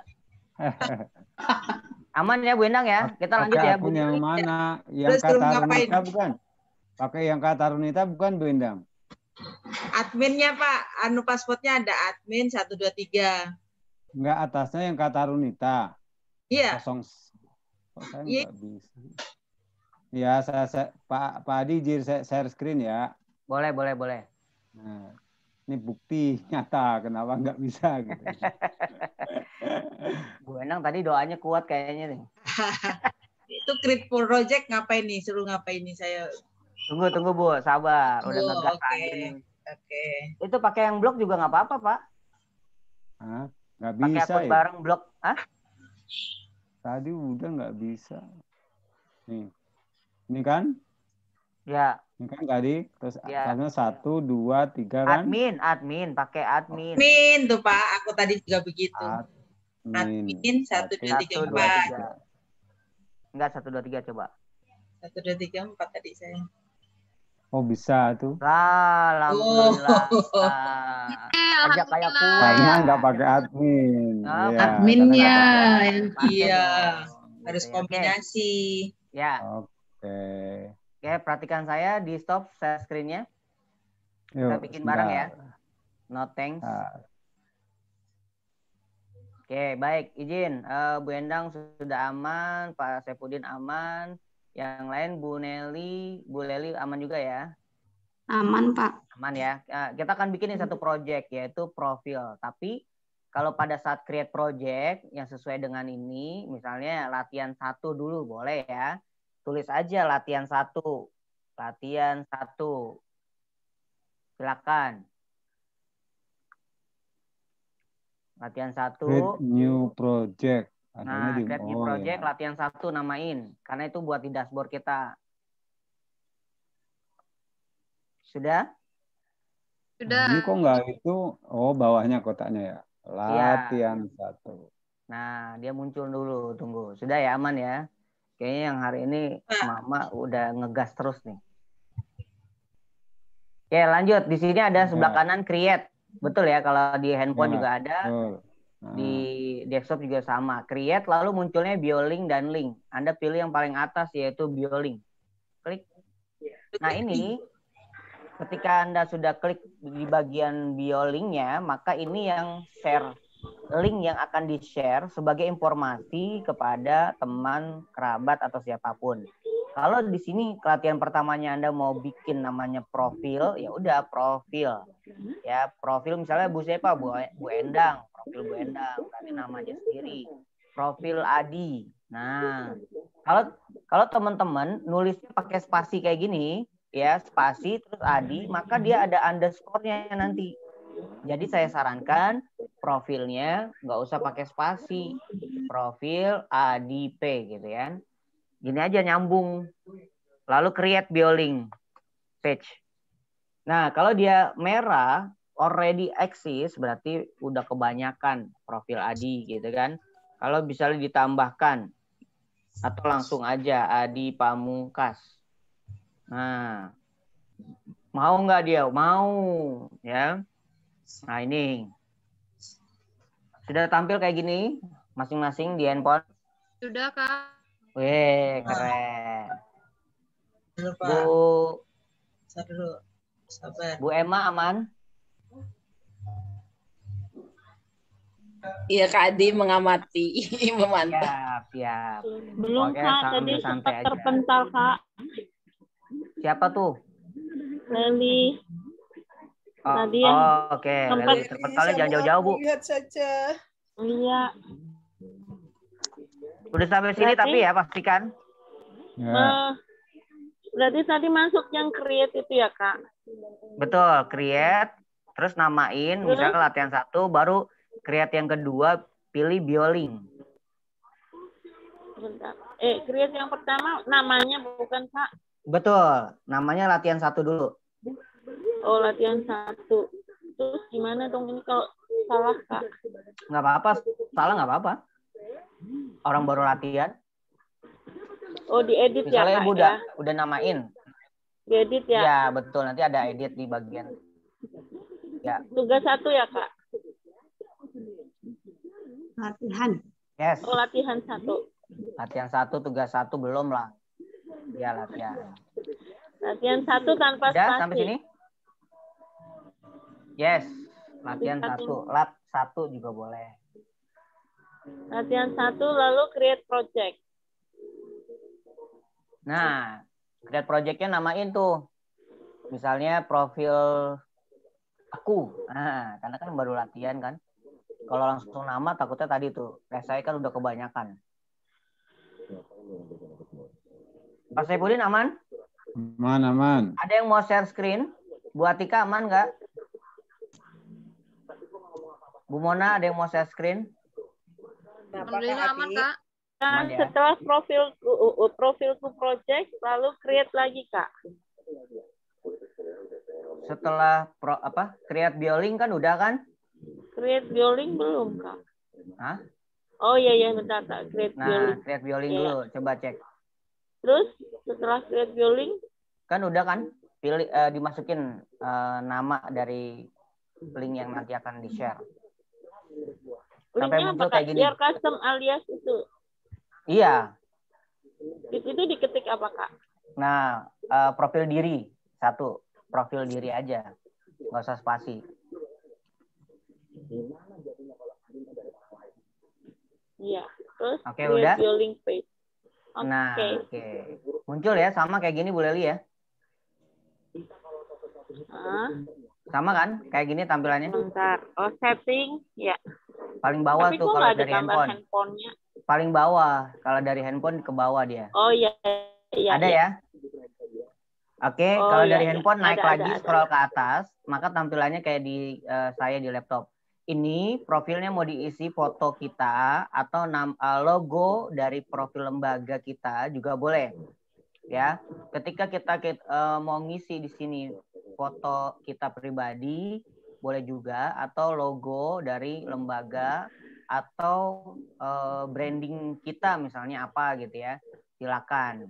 Aman ya Bu Endang ya. Kita lanjut ya Bu. Akun yang mana? Yang kata Runita bukan? Pakai yang kata Runita bukan Bu Endang? Adminnya Pak, passwordnya ada admin 123. Enggak, atasnya yang kata Runita. Iya. Kosong. Kok saya nggak bisa? Ya, Pak Adi izin share screen ya. Boleh. Nah, ini bukti nyata kenapa nggak bisa gitu. Bu Endang tadi doanya kuat kayaknya nih. Itu create project ngapain nih? Suruh ngapain nih saya? Tunggu Bu, sabar. Udah ngegas aja nih. Oke. Itu pakai yang blog juga nggak apa-apa Pak. Hah? Nggak Pakai bisa akun ya? bareng blog. Hah? Tadi udah nggak bisa. Nih. Ini kan? Ya. Ini kan tadi. Terus ya. karena 1, 2, 3 kan? Admin. Pakai admin. Admin tuh Pak. Aku tadi juga begitu. Admin 1, 2, 3, 4. Enggak 1, 2, 3 coba. 1, 2, 3, 4 tadi saya. Oh bisa tuh. Alhamdulillah. Ajak kayak kue. Karena nggak pakai admin. Oh, ya, adminnya. Iya. Harus kombinasi. Ya. Oke. Oke, perhatikan saya di stop share screen-nya. Kita bikin sebentar. bareng ya. No thanks. Oke, baik. Izin. Bu Endang sudah aman. Pak Saifuddin aman. Yang lain Bu Leli aman juga ya? Aman, Pak. Aman ya. Kita akan bikin satu project yaitu profil. Tapi kalau pada saat create project yang sesuai dengan ini, misalnya latihan 1 dulu boleh ya. Tulis aja latihan 1. Latihan 1. Silakan. Latihan 1. Create new project. Adanya Nah, di create new oh project, ya. latihan 1 namain. Karena itu buat di dashboard kita. Sudah? Ini Sudah. kok nggak itu? Oh, bawahnya kotaknya ya. Iya. Latihan 1. Nah, dia muncul dulu. Tunggu. Sudah ya, aman ya? Kayaknya yang hari ini Mama udah ngegas terus nih. Oke, lanjut. Di sini ada sebelah kanan create. Betul ya, kalau di handphone juga ada. Betul. Di desktop juga sama. Create, lalu munculnya BioLink dan link. Anda pilih yang paling atas, yaitu BioLink. Klik. Nah, ini ketika Anda sudah klik di bagian BioLink-nya, maka ini yang share. Link yang akan di-share sebagai informasi kepada teman, kerabat, atau siapapun. Kalau di sini latihan pertamanya Anda mau bikin namanya profil, ya udah profil. Ya, profil misalnya Bu Sepa, Bu Endang, profil Bu Endang, berarti namanya sendiri. Profil Adi. Nah, kalau teman-teman nulisnya pakai spasi kayak gini, ya, spasi terus Adi, maka dia ada underscore-nya nanti. Jadi saya sarankan profilnya nggak usah pakai spasi. Profil ADP gitu ya. Gini aja nyambung. Lalu create BioLink page. Nah, kalau dia merah, already exist, berarti udah kebanyakan profil Adi gitu kan. Kalau bisa ditambahkan atau langsung aja Adi Pamungkas. Nah, mau nggak dia? Mau ya. Nah, ini sudah tampil kayak gini masing-masing di handphone. Sudah, Kak. Wih, keren. Dulu, Pak. Bu Sabar. Bu Emma aman? Iya, Kak Adi mengamati, memantau. Siap. Belum, Oke, Kak. sambil Tadi santai sempat aja. terpental, Kak. Siapa tuh? Leli. Oh, Tadi yang oke. sempat- Leli, terpentalnya jangan jauh-jauh, Bu. Lihat saja. Iya. Udah sampai sini Berarti- tapi ya pastikan. Ya. Berarti tadi masuk yang create itu ya, Kak? Betul, create, terus namain, misalnya latihan 1, baru create yang kedua, pilih BioLink. Bentar. Create yang pertama namanya bukan, Kak? Betul, namanya latihan 1 dulu. Oh, latihan 1. Terus gimana dong ini kalau salah, Kak? Nggak apa-apa, salah nggak apa-apa. Orang baru latihan. Oh, diedit ya, Misalnya Kak, Ibu ya? udah namain. Diedit ya? Ya, betul. Nanti ada edit di bagian. Ya. Tugas 1 ya, Kak? Latihan. Yes. Oh, latihan 1. Latihan 1, tugas 1 belum lah. Ya, latihan. Latihan 1 tanpa Udah spasi. sampai sini? Yes. Latihan 1. Lab 1 juga boleh. Latihan 1 lalu create project. Nah, create project-nya namain tuh. Misalnya profil aku. Nah, karena kan baru latihan kan. Kalau langsung nama takutnya tadi tuh. Saya kan udah kebanyakan. Pak Saipudin aman? Aman. Ada yang mau share screen? Bu Atika aman nggak? Bu Mona ada yang mau share screen? Alhamdulillah aman, Kak. Nah, Aman ya? setelah profilku project lalu create lagi, Kak. Setelah create BioLink kan udah kan? Create BioLink belum, Kak? Hah? Oh iya bentar, Kak. Create BioLink. Nah, create BioLink Ya. dulu, coba cek. Terus setelah create BioLink Kan udah kan? Pilih dimasukin nama dari link yang nanti akan di-share. Sampai linknya muncul apa, Kak? kayak gini. Your custom alias itu. Iya. Itu diketik apa, Kak? Nah, profil diri 1, profil diri aja, nggak usah spasi. Iya. Terus Oke, create udah? BioLink page. Oke. Nah, oke. Muncul ya, sama kayak gini Bu Leli ya? Sama kan? Kayak gini tampilannya? Bentar. Oh, setting. Ya. Paling bawah Tapi tuh kok kalau nggak ada dari gambar handphone. handphonenya? Paling bawah, kalau dari handphone ke bawah dia. Oh iya. Iya. Ada ya? Oke, Oh, kalau iya, dari iya. handphone naik Ada, lagi ada. scroll ke atas, maka tampilannya kayak di saya di laptop. ini profilnya mau diisi foto kita atau logo dari profil lembaga kita juga boleh. Ya, ketika kita mau ngisi di sini foto kita pribadi boleh juga, atau logo dari lembaga atau branding kita misalnya apa gitu ya, silakan.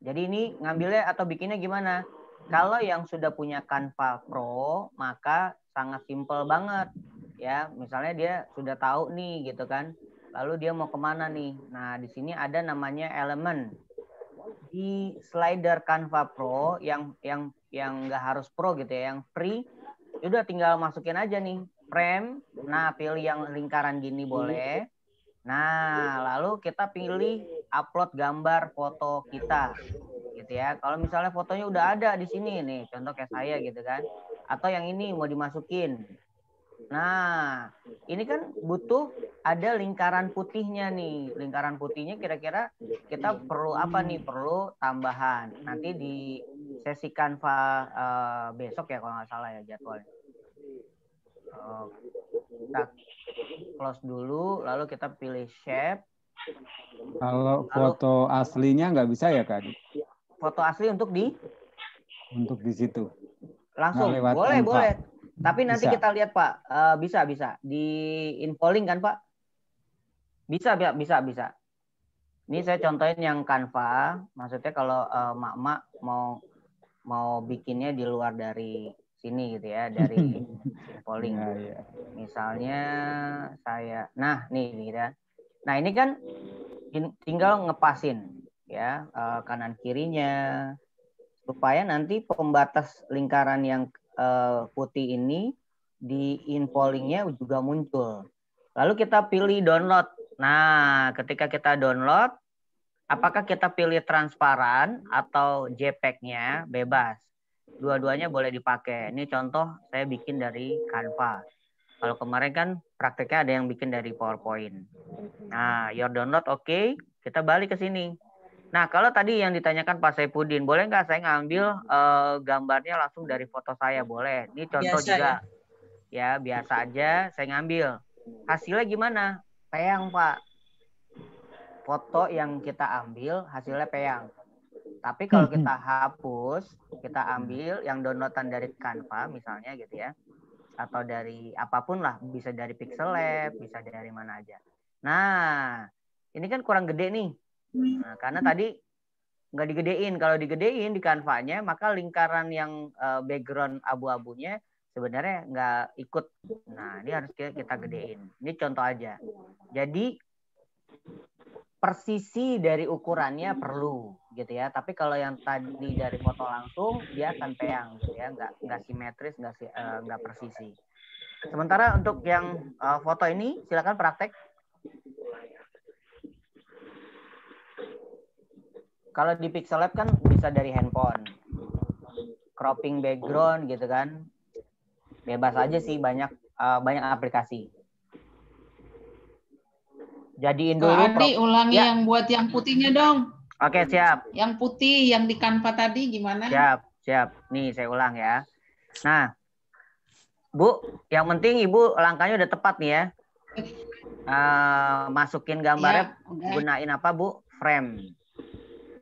Jadi ini ngambilnya atau bikinnya gimana? Kalau yang sudah punya Canva Pro maka sangat simple banget ya. Misalnya dia sudah tahu nih gitu kan, lalu dia mau kemana nih. Nah di sini ada namanya elemen. Di slider Canva Pro yang nggak harus pro gitu ya, yang free, udah tinggal masukin aja nih frame. Nah pilih yang lingkaran gini boleh. Nah lalu kita pilih upload gambar foto kita gitu ya. Kalau misalnya fotonya udah ada di sini nih, contoh kayak saya gitu kan, atau yang ini mau dimasukin. Nah, ini kan butuh ada lingkaran putihnya nih. Lingkaran putihnya kira-kira kita perlu apa nih? Perlu tambahan. Nanti di sesi Canva besok ya kalau nggak salah ya jadwalnya. Kita close dulu, lalu kita pilih shape. Kalau foto aslinya nggak bisa ya, Kak? Foto asli untuk di situ. Langsung, boleh, Canva. boleh. Tapi nanti bisa. kita lihat Pak, bisa di infolink kan Pak? Bisa. Ini saya contohin yang Canva, maksudnya kalau mak-mak mau bikinnya di luar dari sini gitu ya, dari infolink. Ya. Misalnya saya, nah nih gitu ya. Nah ini kan tinggal ngepasin ya kanan kirinya supaya nanti pembatas lingkaran yang putih ini di infolinknya juga muncul. Lalu kita pilih download. Nah, ketika kita download, apakah kita pilih transparan atau JPEG-nya bebas? Dua-duanya boleh dipakai. Ini contoh saya bikin dari Canva. Kalau kemarin kan prakteknya ada yang bikin dari PowerPoint. Nah, your download oke. Kita balik ke sini. Nah, kalau tadi yang ditanyakan Pak Saipudin, boleh nggak saya ngambil gambarnya langsung dari foto saya? Boleh. Ini contoh Biasa, juga. Ya, biasa aja saya ngambil. Hasilnya gimana? Peyang, Pak. Foto yang kita ambil, hasilnya peyang. Tapi kalau kita hapus, kita ambil yang downloadan dari Canva misalnya gitu ya. Atau dari apapun lah. Bisa dari Pixel Lab, bisa dari mana aja. Nah, ini kan kurang gede nih. Nah, karena tadi nggak digedein. Kalau digedein di Canva-nya, maka lingkaran yang background abu-abunya sebenarnya nggak ikut. Nah, ini harus kita gedein. Ini contoh aja. Jadi persisi dari ukurannya perlu gitu ya. Tapi kalau yang tadi dari foto langsung, dia akan peyang gitu ya, nggak simetris, nggak persisi. Sementara untuk yang foto ini, silakan praktek. Kalau di Pixel Lab kan bisa dari handphone, cropping background gitu kan, bebas aja sih, banyak aplikasi. Jadiin dulu. Adi, ulangi ya. Yang buat yang putihnya dong. Oke, siap. Yang putih yang di Canva tadi gimana? Siap. Nih saya ulang ya. Nah, Bu, yang penting Ibu langkahnya udah tepat nih ya. Masukin gambarnya ya, gunain apa Bu? Frame.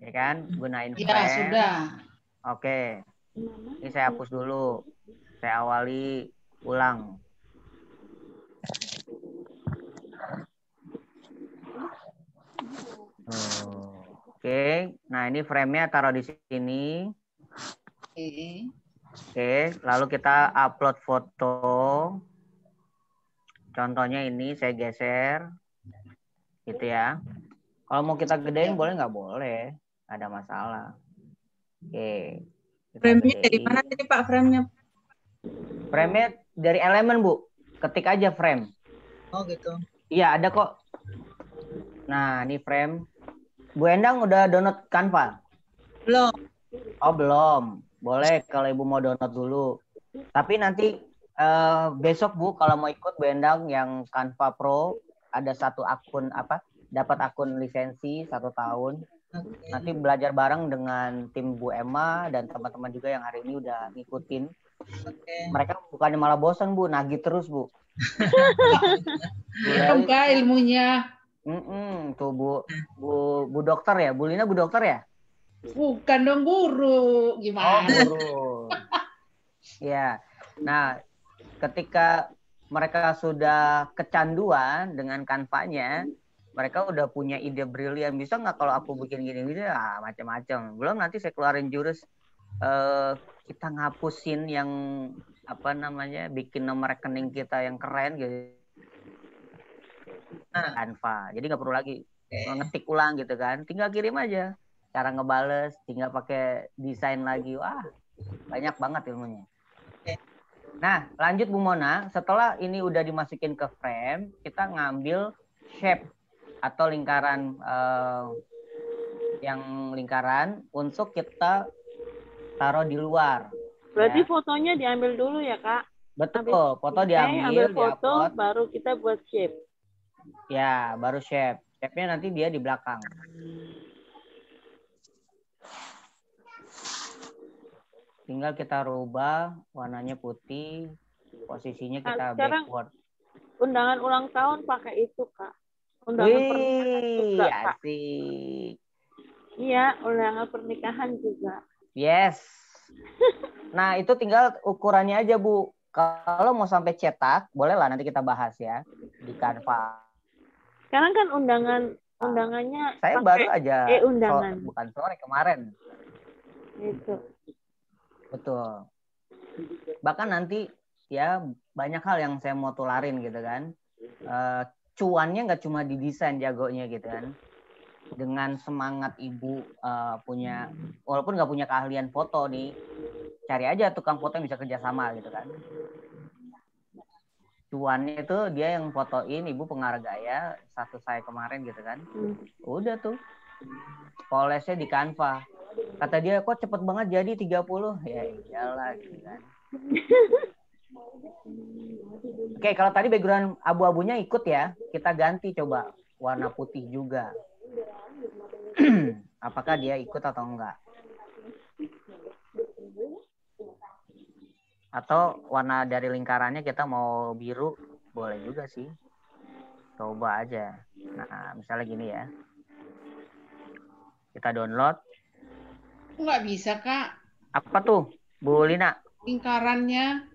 Ya kan, gunain frame. Ya, sudah. Oke. Ini saya hapus dulu. Saya awali ulang. Oke. Nah, ini frame-nya taruh di sini. Oke, lalu kita upload foto. Contohnya ini saya geser. Gitu ya. Kalau mau kita gedein boleh nggak? Boleh. Ada masalah. Oke. Frame-nya dari mana tadi Pak frame-nya? Frame-nya dari elemen, Bu. Ketik aja frame. Oh gitu. Iya, ada kok. Nah, ini frame. Bu Endang udah download Canva? Belum. Oh, belum. Boleh kalau Ibu mau download dulu. Tapi nanti besok Bu, kalau mau ikut Bu Endang yang Canva Pro, ada satu akun dapat akun lisensi 1 tahun. Nanti belajar bareng dengan tim Bu Emma dan teman-teman juga yang hari ini udah ngikutin Mereka bukannya malah bosan, Bu, nagih terus, Bu. Belum Kak ilmunya. Tuh Bu dokter ya, Bu Lina Bu dokter ya? Bukan dong guru, gimana? Oh, guru. Ya. Nah, ketika mereka sudah kecanduan dengan Canva-nya, mereka udah punya ide brilian. Bisa nggak kalau aku bikin gini-gini? Macam-macam. Belum nanti saya keluarin jurus kita ngapusin yang bikin nomor rekening kita yang keren gitu. Canva. Jadi nggak perlu lagi ngetik ulang gitu kan. Tinggal kirim aja. Cara ngebales, tinggal pakai desain lagi. Wah, banyak banget ilmunya. Nah, lanjut Bu Mona. Setelah ini udah dimasukin ke frame, kita ngambil shape atau lingkaran yang lingkaran untuk kita taruh di luar. Berarti fotonya diambil dulu ya, Kak? Betul, foto diambil, ambil foto, diupload. baru kita buat shape. Ya, baru shape. Shape-nya nanti dia di belakang. Tinggal kita rubah warnanya putih, posisinya kita backward. Undangan ulang tahun pakai itu, Kak. Undangan pernikahan juga, Kak. Asik. Iya, undangan pernikahan juga. Yes. Nah, itu tinggal ukurannya aja, Bu. Kalau mau sampai cetak, bolehlah nanti kita bahas ya di Canva. Sekarang kan undangannya saya pakai, baru aja undangan. bukan sore kemarin. Itu. Betul. Bahkan nanti ya banyak hal yang saya mau tularin gitu kan. Cuannya nggak cuma di desain jagonya gitu kan. Dengan semangat Ibu punya, walaupun nggak punya keahlian foto nih, cari aja tukang foto yang bisa kerjasama gitu kan. Cuannya itu dia yang fotoin, Ibu pengarah gaya, satu saya kemarin gitu kan. Udah tuh. Polesnya di Canva. Kata dia, kok cepet banget jadi 30? Ya iyalah gitu kan. Oke, kalau tadi background abu-abunya ikut ya, kita ganti coba warna putih juga. Apakah dia ikut atau enggak? Atau warna dari lingkarannya kita mau biru, boleh juga sih. Coba aja. Nah, misalnya gini ya. Kita download. Nggak bisa, Kak. Apa tuh, Bu Lina? Lingkarannya.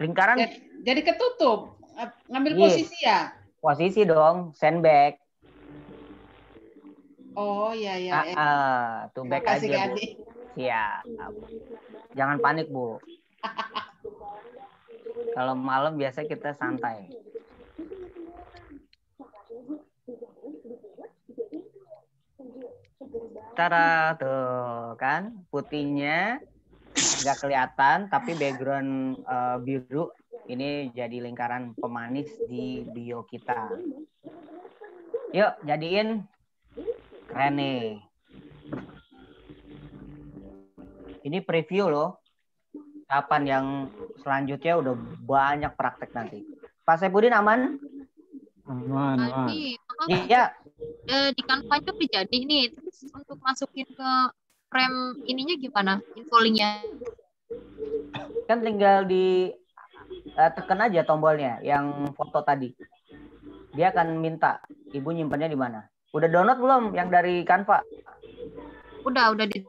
Lingkaran? Jadi ketutup. Ngambil posisi ya? Posisi dong, send back. Oh, iya. Tuh back aja, Bu. Siap. Jangan panik, Bu. Kalau malam biasa kita santai. Cara tuh kan putihnya nggak kelihatan tapi background biru ini jadi lingkaran pemanis di bio kita. Yuk jadiin keren nih. Ini preview loh. Kapan yang selanjutnya udah banyak praktek nanti. Pak Saipudin aman? Aman. Iya. Di Canva itu udah jadi nih. Terus untuk masukin ke frame ininya gimana? Info linknya? Kan tinggal di tekan aja tombolnya yang foto tadi. Dia akan minta Ibu nyimpannya di mana. Udah download belum yang dari Canva? Udah di.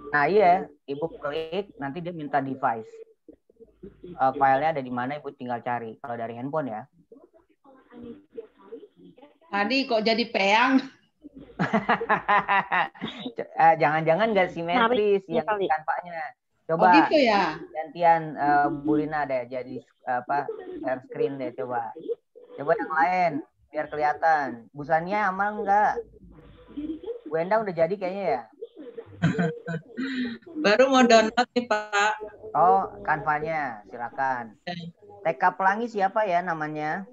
Nah iya, Ibu klik, nanti dia minta device. Filenya ada di mana, Ibu tinggal cari. Kalau dari handphone ya. Tadi kok jadi peang? Jangan-jangan nggak simetris yang Canva-nya. Coba gitu ya? gantian Bu Lina deh jadi share screen deh coba. Coba yang lain biar kelihatan. Busannya aman nggak? Bu Endang udah jadi kayaknya ya. Baru mau download nih Pak. Oh, Canva-nya, silakan. TK Pelangi siapa ya namanya?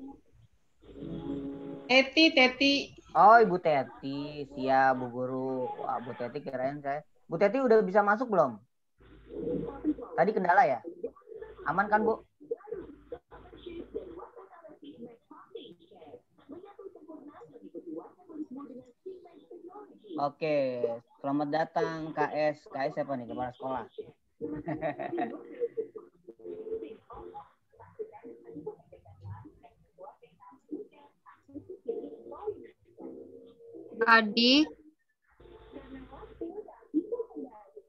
Teti. Oh, Ibu Teti, siap Bu Guru. Wah, Bu Teti kirain saya. Bu Teti udah bisa masuk belum? Tadi kendala ya? Aman kan, Bu? Oke, Selamat datang KS. KS siapa nih? Kepala sekolah. Adi.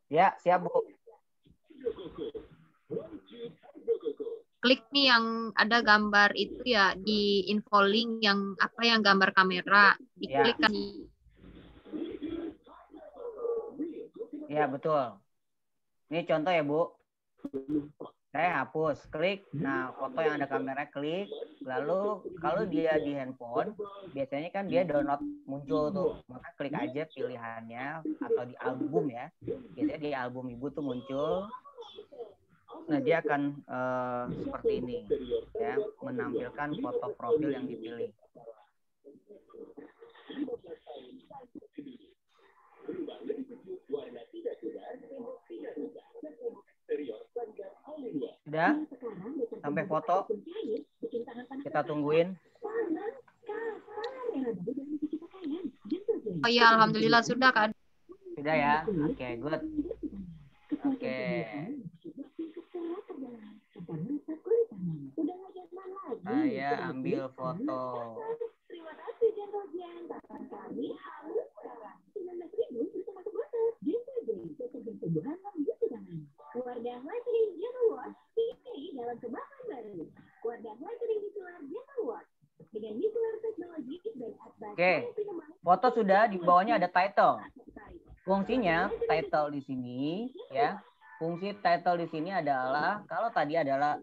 Ya, siap Bu. Klik nih yang ada gambar itu ya di info link yang apa yang gambar kamera. Diklik kan. Ya, betul. Ini contoh ya, Bu. Saya hapus, klik. Nah, foto yang ada kamera klik. Lalu kalau dia di handphone, biasanya kan dia download muncul tuh. Maka klik aja pilihannya atau di album ya. Biasanya di album Ibu tuh muncul. Nah, dia akan seperti ini ya, menampilkan foto profil yang dipilih. Sudah? Sampai foto? Kita tungguin. Oh iya, alhamdulillah sudah Kak. Sudah ya? Oke, good. Oke. Saya ambil foto. Oke, foto sudah, di bawahnya ada title. Fungsinya title di sini ya. Fungsi title di sini adalah kalau tadi adalah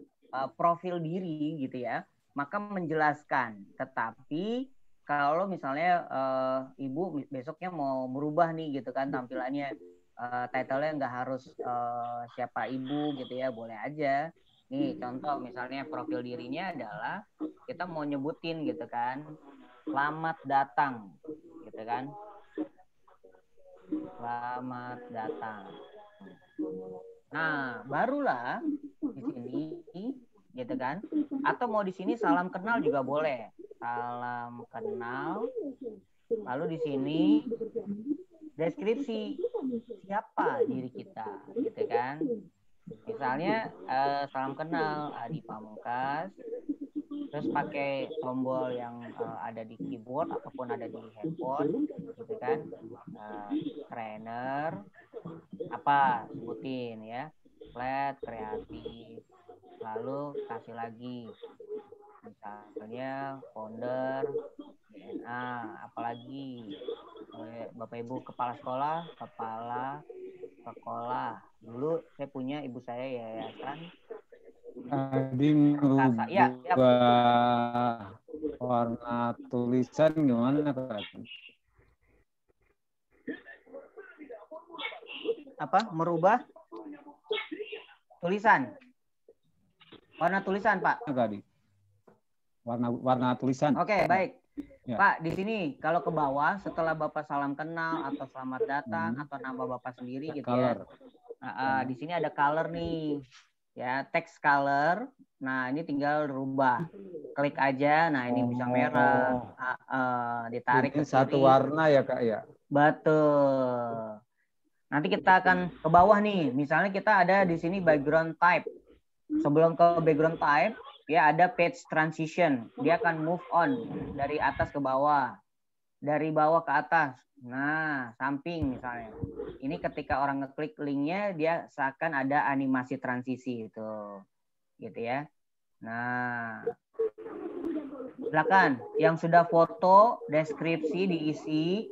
profil diri gitu ya, maka menjelaskan. Tetapi kalau misalnya Ibu besoknya mau merubah nih gitu kan tampilannya, title-nya nggak harus siapa Ibu gitu ya, boleh aja. Nih contoh misalnya profil dirinya adalah kita mau nyebutin gitu kan, selamat datang gitu kan, selamat datang. Nah barulah di sini gitu kan, atau mau di sini salam kenal juga boleh, salam kenal. Lalu di sini deskripsi siapa diri kita gitu kan. Misalnya salam kenal Adi Pamungkas, terus pakai tombol yang ada di keyboard ataupun ada di handphone gitu kan, trainer apa sebutin ya, flat, kreatif, lalu kasih lagi misalnya founder, DNA, apalagi Bapak Ibu kepala sekolah. Dulu saya punya ibu saya yayasan. Tadi ngubah warna tulisan gimana Kak? Apa? Merubah tulisan. Warna tulisan, Pak. Tadi. Warna tulisan. Oke, baik. Ya. Pak, di sini kalau ke bawah setelah Bapak salam kenal atau selamat datang atau nama Bapak sendiri gitu color. Ya. Di sini ada color nih. Ya, text color. Nah, ini tinggal rubah. Klik aja. Nah, ini bisa merah. Ditarik ini ke kiri. Satu warna ya, Kak ya. Betul. Nanti kita akan ke bawah nih. Misalnya kita ada di sini background type. Sebelum ke background type, ya ada page transition. Dia akan move on dari atas ke bawah. Dari bawah ke atas. Nah, samping misalnya. Ini ketika orang ngeklik linknya, dia seakan ada animasi transisi itu. Gitu ya. Nah, silakan. Yang sudah foto, deskripsi diisi.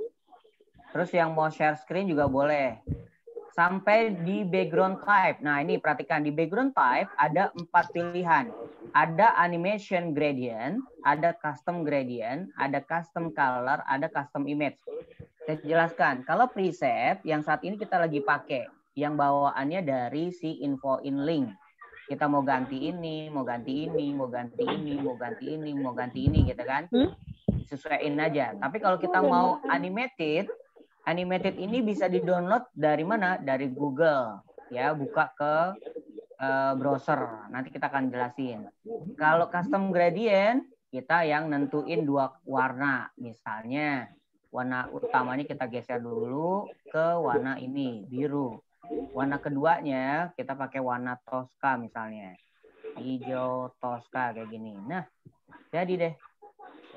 Terus yang mau share screen juga boleh. Sampai di background type. Nah, ini perhatikan. Di background type ada 4 pilihan. Ada animation gradient, ada custom gradient, ada custom color, ada custom image. Saya jelaskan. Kalau preset yang saat ini kita lagi pakai, yang bawaannya dari si info in link. Kita mau ganti ini, mau ganti ini, mau ganti ini, mau ganti ini, mau ganti ini gitu kan. Sesuaiin aja. Tapi kalau kita mau animated ini bisa di-download dari mana? Dari Google. Ya, buka ke browser. Nanti kita akan jelasin. Kalau custom gradient, kita yang nentuin 2 warna. Misalnya, Warna utamanya kita geser dulu ke warna ini, biru. Warna keduanya kita pakai warna Tosca misalnya. Hijau Tosca kayak gini. Nah, jadi deh.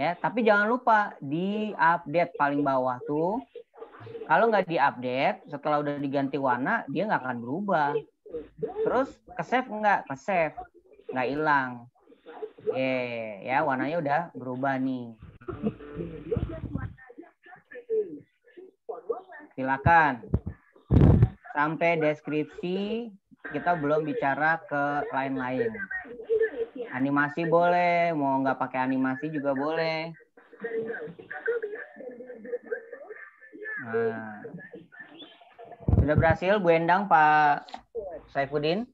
Ya, tapi jangan lupa di-update paling bawah tuh. Kalau nggak di-update, setelah udah diganti warna, dia nggak akan berubah. Terus ke-save nggak? Ke-save. Nggak hilang. Ya, warnanya udah berubah nih. Silakan. Sampai deskripsi, kita belum bicara ke lain-lain. Animasi boleh, mau nggak pakai animasi juga boleh. Nah. Sudah berhasil Bu Endang, Pak Saifuddin?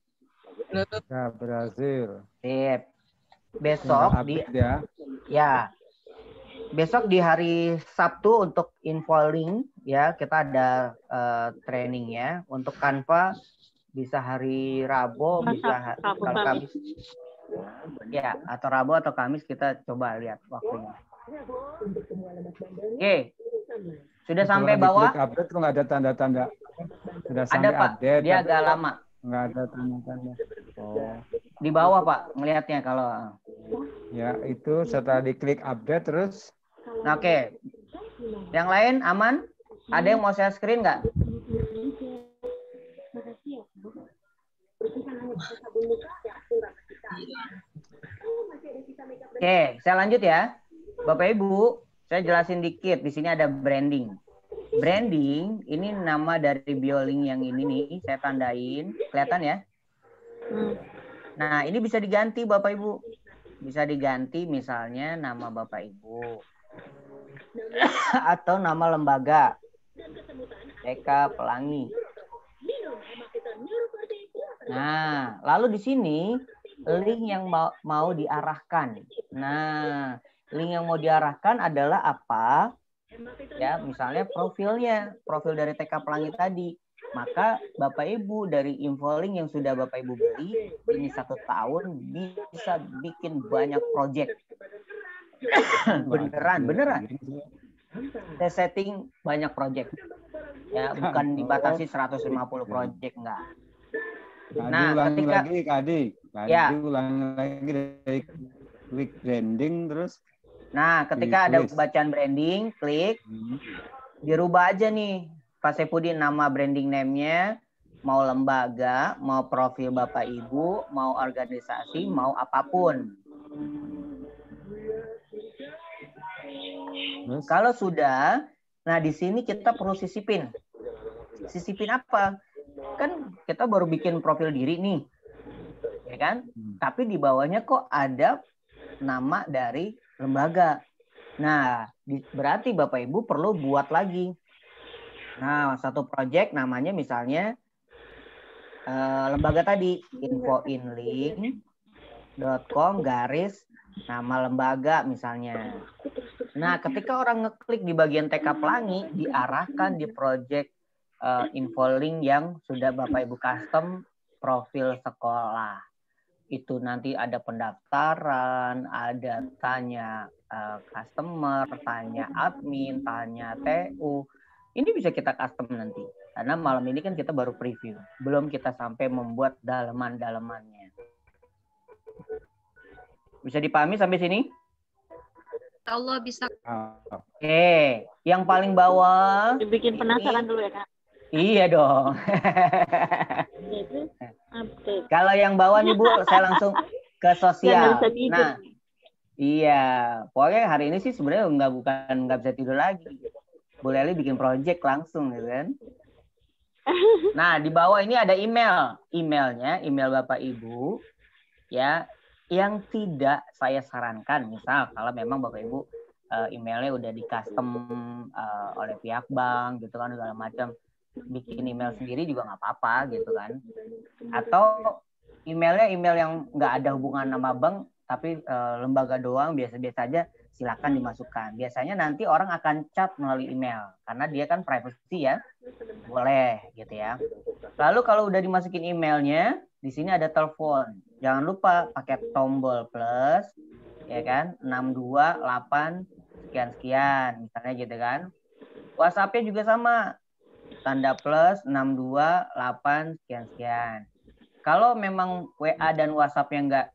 Ya, berhasil. Sip. Besok besok di hari Sabtu untuk infoling ya, kita ada training ya. Untuk Canva bisa hari Rabu, bisa kalau Kamis. Ya, atau Rabu atau Kamis kita coba lihat waktunya. Oke. Sudah sampai bawah? Update nggak ada tanda-tanda. Sudah ada Pak, update, dia agak lama. Nggak ada tanda-tanda. Oh. Di bawah Pak, ngelihatnya kalau. Ya, itu setelah diklik update terus. Oke. Yang lain aman? Ada yang mau share screen nggak? Oke, saya lanjut ya. Bapak Ibu, saya jelasin dikit. Di sini ada branding. Branding ini nama dari BioLink yang ini nih, saya tandain. Kelihatan ya? Nah, ini bisa diganti Bapak Ibu. Bisa diganti misalnya nama Bapak Ibu. Atau nama lembaga. TK Pelangi. Nah, lalu di sini link yang mau diarahkan. Nah, link yang mau diarahkan adalah apa? Ya, misalnya profilnya, profil dari TK Pelangi tadi. Maka Bapak Ibu dari infolink yang sudah Bapak Ibu beli ini 1 tahun bisa bikin banyak project. beneran. Saya setting banyak project. Ya, bukan dibatasi 150 project enggak. Nah, ketika Kadi ulang lagi dari klik branding terus. Nah, ketika ada bacaan branding, klik, dirubah aja nih, Pak Saifuddin, nama branding name-nya, mau lembaga, mau profil Bapak Ibu, mau organisasi, mau apapun. Kalau sudah, nah di sini kita perlu sisipin. Sisipin apa? Kan kita baru bikin profil diri nih, ya kan? Tapi di bawahnya kok ada nama dari lembaga. Nah, berarti Bapak Ibu perlu buat lagi. Nah, satu project namanya misalnya lembaga tadi, infoinlink.com garis nama lembaga misalnya. Nah, ketika orang ngeklik di bagian TK Pelangi, diarahkan di project infolink yang sudah Bapak Ibu custom profil sekolah. Itu nanti ada pendaftaran, ada tanya customer, tanya admin, tanya TU. Ini bisa kita custom nanti. Karena malam ini kan kita baru preview. Belum kita sampai membuat dalaman-dalamannya. Bisa dipahami sampai sini? Allah bisa. Oke, yang paling bawah. Dibikin penasaran dulu ya, Kak. Iya dong. Kalau yang bawah nih Bu, saya langsung ke sosial. Nah, iya. Pokoknya hari ini sih sebenarnya nggak bisa tidur lagi. Bu Leli bikin project langsung, gitu kan? Nah, di bawah ini ada email. Emailnya, email Bapak Ibu, ya, yang tidak saya sarankan. Misal kalau memang Bapak Ibu emailnya udah di custom oleh pihak bank, gitu kan, segala macam. Bikin email sendiri juga nggak apa-apa gitu kan, atau emailnya email yang nggak ada hubungan sama bank tapi lembaga doang biasa-biasa aja, silakan dimasukkan. Biasanya nanti orang akan chat melalui email karena dia kan privacy ya, boleh gitu ya. Lalu kalau udah dimasukin emailnya, di sini ada telepon, jangan lupa pakai tombol plus ya kan, 628 sekian misalnya gitu kan. WhatsApp-nya juga sama. Tanda plus 628 sekian-sekian. Kalau memang WA dan WhatsApp-nya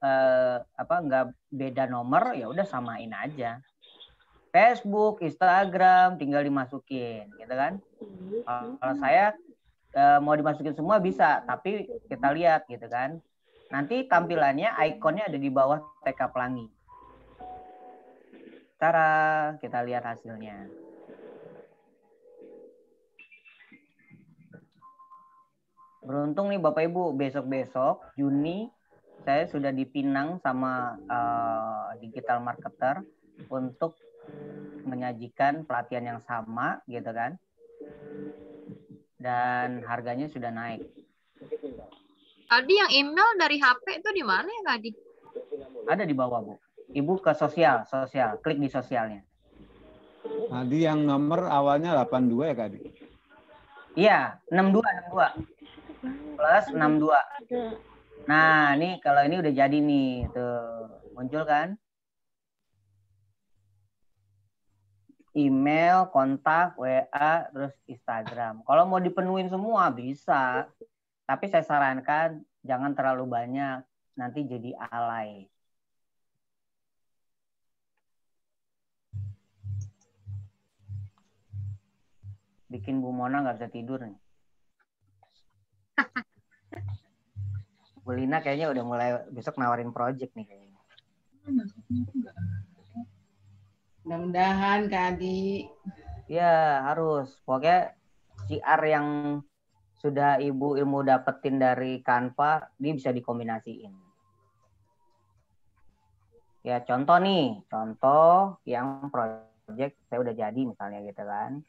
nggak beda nomor, ya udah samain aja. Facebook, Instagram tinggal dimasukin, gitu kan? Kalau saya mau dimasukin semua bisa, tapi kita lihat gitu kan. Nanti tampilannya ikonnya ada di bawah TK Pelangi. Cara kita lihat hasilnya. Beruntung nih Bapak Ibu, besok-besok Juni saya sudah dipinang sama digital marketer untuk menyajikan pelatihan yang sama gitu kan. Dan harganya sudah naik. Tadi yang email dari HP itu di mana ya Kak Adi? Ada di bawah Bu. Ibu ke sosial, klik di sosialnya. Tadi yang nomor awalnya 82 ya Kak Adi? Iya, 62 plus 62. Nah, ini kalau ini udah jadi nih, tuh muncul kan? Email, kontak, WA, terus Instagram. Kalau mau dipenuhin semua bisa, tapi saya sarankan jangan terlalu banyak, nanti jadi alay. Bikin Bu Mona nggak bisa tidur nih. Bu Lina kayaknya udah mulai besok nawarin project nih kayaknya. Mudah-mudahan Kak Adi. Ya harus. Pokoknya CR yang sudah Ibu ilmu dapetin dari Canva, ini bisa dikombinasiin. Ya contoh nih, contoh yang project saya udah jadi misalnya gitu kan.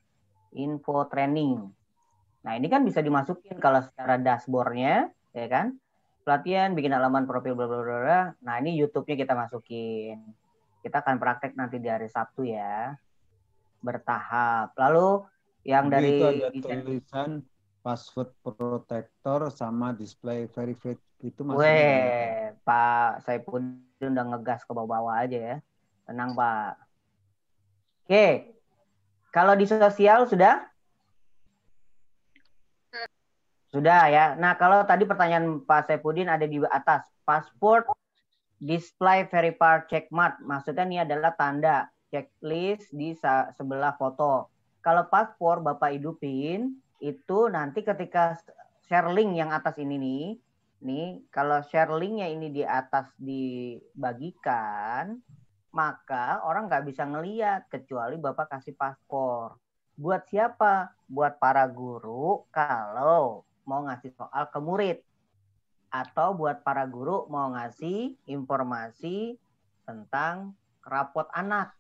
Info training. Nah ini kan bisa dimasukin kalau secara dashboardnya, ya kan? Pelatihan, bikin halaman profil, bla bla bla. Nah ini YouTube-nya kita masukin. Kita akan praktek nanti di hari Sabtu ya, bertahap. Lalu yang Jadi dari itu ada tulisan password protector sama display verified itu masih Weh, Pak Saipudin udah ngegas ke bawah-bawah aja ya. Tenang Pak. Oke, kalau di sosial sudah? Sudah ya. Nah kalau tadi pertanyaan Pak Saipudin ada di atas. Passport display verified checkmark. Maksudnya ini adalah tanda checklist di sebelah foto. Kalau paspor Bapak hidupin, itu nanti ketika share link yang atas ini nih, kalau share linknya ini di atas dibagikan, maka orang nggak bisa ngeliat kecuali Bapak kasih paspor. Buat siapa? Buat para guru kalau mau ngasih soal ke murid. Atau buat para guru mau ngasih informasi tentang rapot anak.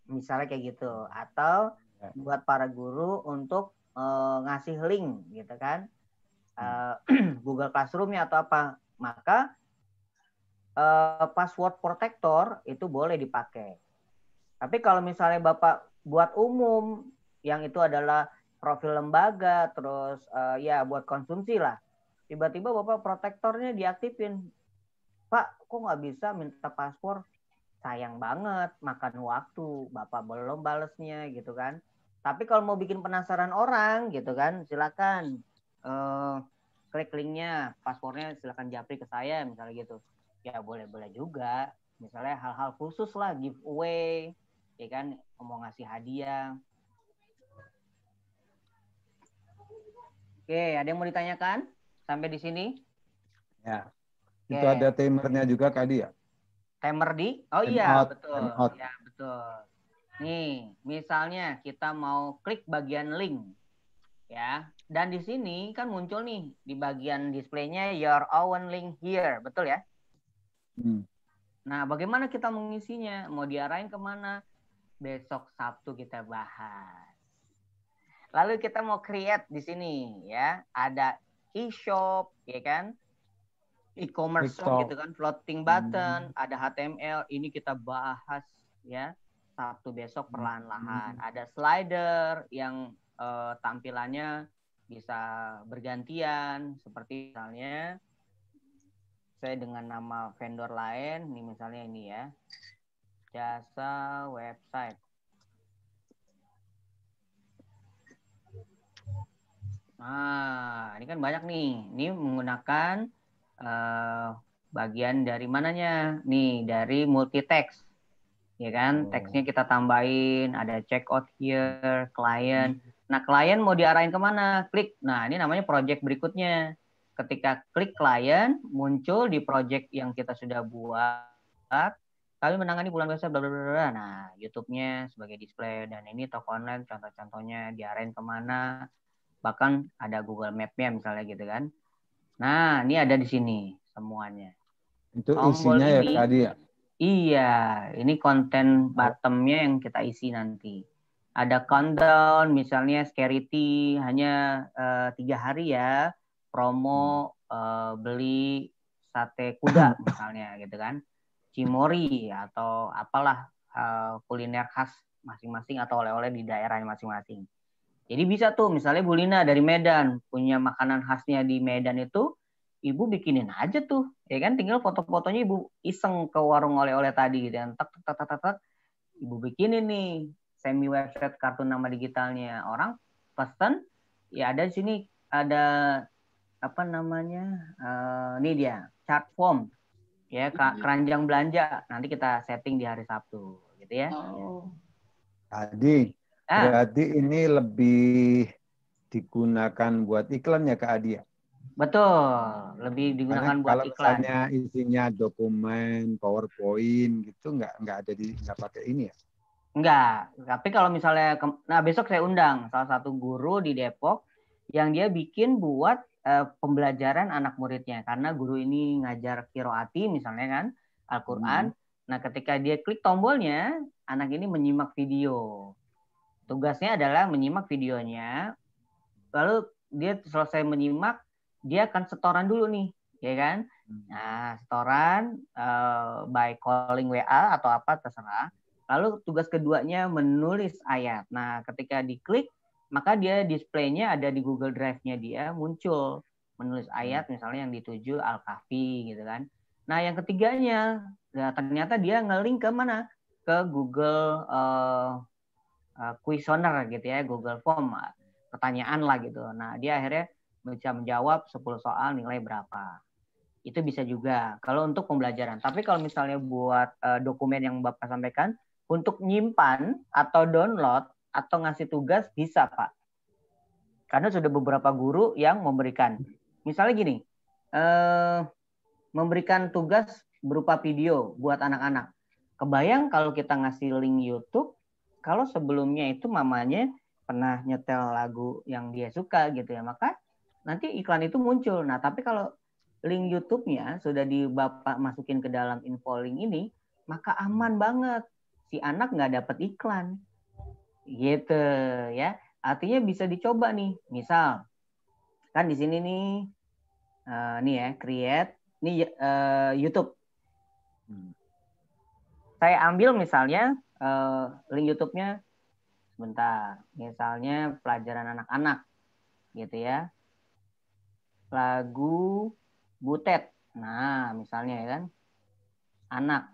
Misalnya kayak gitu. Atau buat para guru untuk ngasih link gitu kan. Google Classroom-nya atau apa. Maka password protector itu boleh dipakai. Tapi kalau misalnya Bapak buat umum, yang itu adalah profil lembaga, terus ya buat konsumsi lah. Tiba-tiba Bapak protektornya diaktifin. Pak, kok nggak bisa minta paspor? Sayang banget, makan waktu. Bapak belum balesnya gitu kan. Tapi kalau mau bikin penasaran orang gitu kan, silakan klik linknya, paspornya silakan japri ke saya misalnya gitu. Ya boleh-boleh juga. Misalnya hal-hal khusus lah, giveaway, ya kan, mau ngasih hadiah. Oke, ada yang mau ditanyakan sampai di sini? Ya. Itu ada timernya juga Kak Adi ya? Timer di? Oh Time iya, out, betul. time out. Ya, betul. Nih, misalnya kita mau klik bagian link. Ya, dan di sini kan muncul nih di bagian displaynya your own link here, betul ya? Nah, bagaimana kita mengisinya? Mau diarahin kemana? Besok Sabtu kita bahas. Lalu kita mau create di sini ya, ada e-shop, ya kan? E-commerce shop gitu kan, floating button, ada HTML, ini kita bahas ya Sabtu besok perlahan-lahan. Ada slider yang tampilannya bisa bergantian, seperti misalnya saya dengan nama vendor lain, nih misalnya ini ya, jasa website. Nah, ini kan banyak nih. Ini menggunakan bagian dari mananya? Nih, dari multi text. Ya kan? Teksnya kita tambahin, ada check out here, client. Nah, klien mau diarahin kemana? Klik. Nah, ini namanya project berikutnya. Ketika klik klien, muncul di project yang kita sudah buat. Kami menangani bulan biasa, bla bla bla. Nah, YouTube-nya sebagai display, dan ini toko online contoh-contohnya diarahin kemana. Bahkan ada Google Map-nya misalnya gitu kan. Nah, ini ada di sini semuanya. Itu Tombol isinya ya ini, tadi ya? iya, ini konten bottom-nya yang kita isi nanti. Ada countdown, misalnya security hanya 3 hari ya, promo beli sate kuda misalnya gitu kan. Cimori atau apalah kuliner khas masing-masing atau oleh-oleh di daerahnya masing-masing. Jadi bisa tuh misalnya Bu Lina dari Medan punya makanan khasnya di Medan itu, Ibu bikinin aja tuh, ya kan? Tinggal foto-fotonya Ibu iseng ke warung oleh-oleh tadi gitu kan. Tak tak tak tak tak, Ibu bikinin nih semi website kartu nama digitalnya. Orang pesen, ya ada di sini ada apa namanya? Ini dia chart form. Ya, keranjang belanja nanti kita setting di hari Sabtu gitu ya. Adi, berarti ini lebih digunakan buat iklan ya Kak Adi ya? Betul, lebih digunakan Karena buat kalau iklan. misalnya isinya dokumen, PowerPoint gitu nggak pakai ini ya? Enggak, tapi kalau misalnya nah besok saya undang salah satu guru di Depok yang dia bikin buat pembelajaran anak muridnya, karena guru ini ngajar qiraati misalnya kan, Al-Qur'an. Nah, ketika dia klik tombolnya, anak ini menyimak video. Tugasnya adalah menyimak videonya, lalu dia selesai menyimak, dia akan setoran dulu nih, ya kan? Nah, setoran by calling WA atau apa terserah. Lalu tugas keduanya menulis ayat. Nah, ketika diklik, maka dia displaynya ada di Google Drive-nya dia muncul menulis ayat misalnya yang dituju Al-Kahfi gitu kan. Nah, yang ketiganya ternyata dia nge-link ke mana? Ke Google Questionnaire gitu ya, Google Form, pertanyaan lah gitu. Nah, dia akhirnya bisa menjawab 10 soal nilai berapa. Itu bisa juga kalau untuk pembelajaran. Tapi kalau misalnya buat dokumen yang Bapak sampaikan, untuk nyimpan atau download atau ngasih tugas bisa, Pak. Karena sudah beberapa guru yang memberikan. Misalnya gini, memberikan tugas berupa video buat anak-anak. Kebayang kalau kita ngasih link YouTube, kalau sebelumnya itu mamanya pernah nyetel lagu yang dia suka gitu ya, maka nanti iklan itu muncul. Nah, tapi kalau link YouTube-nya sudah Bapak masukin ke dalam info link ini, maka aman banget. Si anak nggak dapat iklan. Gitu ya. Artinya bisa dicoba nih. Misal, kan di sini nih, nih ya, create, nih YouTube. Saya ambil misalnya link YouTube-nya, sebentar. Misalnya pelajaran anak-anak, gitu ya. Lagu Butet. Nah, misalnya ya kan. Anak.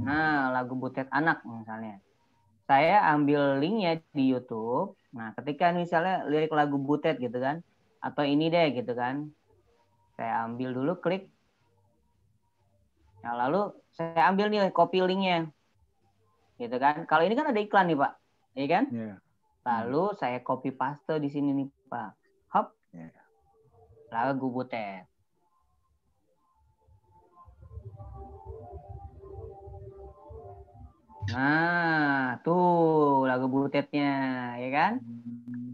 Nah, lagu Butet anak misalnya. Saya ambil linknya di YouTube. Nah, ketika misalnya lirik lagu Butet gitu kan. Atau ini deh gitu kan. Saya ambil dulu, klik. Nah, lalu saya ambil nih copy linknya. Gitu kan. Kalau ini kan ada iklan nih, Pak. Iya kan? Yeah. Lalu saya copy paste di sini nih, Pak. Hop. Yeah. Lagu Butet. Nah, tuh lagu Butetnya, ya kan?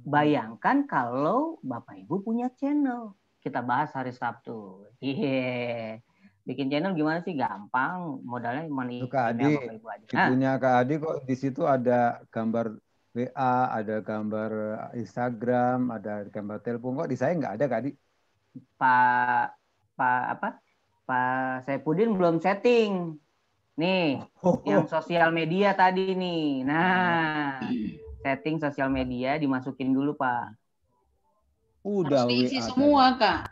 Bayangkan kalau Bapak Ibu punya channel. Kita bahas hari Sabtu. Iya. Bikin channel gimana sih? Gampang. Modalnya cuma Kak Adi, Bapak Ibu aja. punya Kak Adi kok di situ ada gambar WA, ada gambar Instagram, ada gambar telepon. Kok di saya nggak ada, Kak Adi? Pak Saipudin belum setting. Nih, yang sosial media tadi nih. Nah, setting sosial media dimasukin dulu, Pak. Udah harus diisi semua, Kak.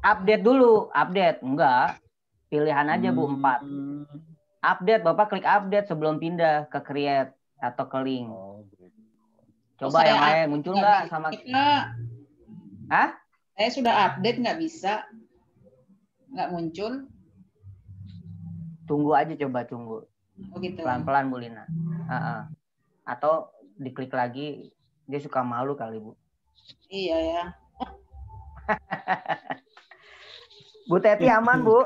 Update dulu, update. Enggak. Pilihan aja, Bu, 4. Update, Bapak klik update sebelum pindah ke create atau ke link. Coba yang lain muncul nggak sama Hah? Saya sudah update nggak bisa. Nggak muncul. Tunggu aja, coba tunggu. Oh gitu. Pelan-pelan Bu Lina. Atau diklik lagi, dia suka malu kali Bu. Iya ya. Bu Teti aman Bu?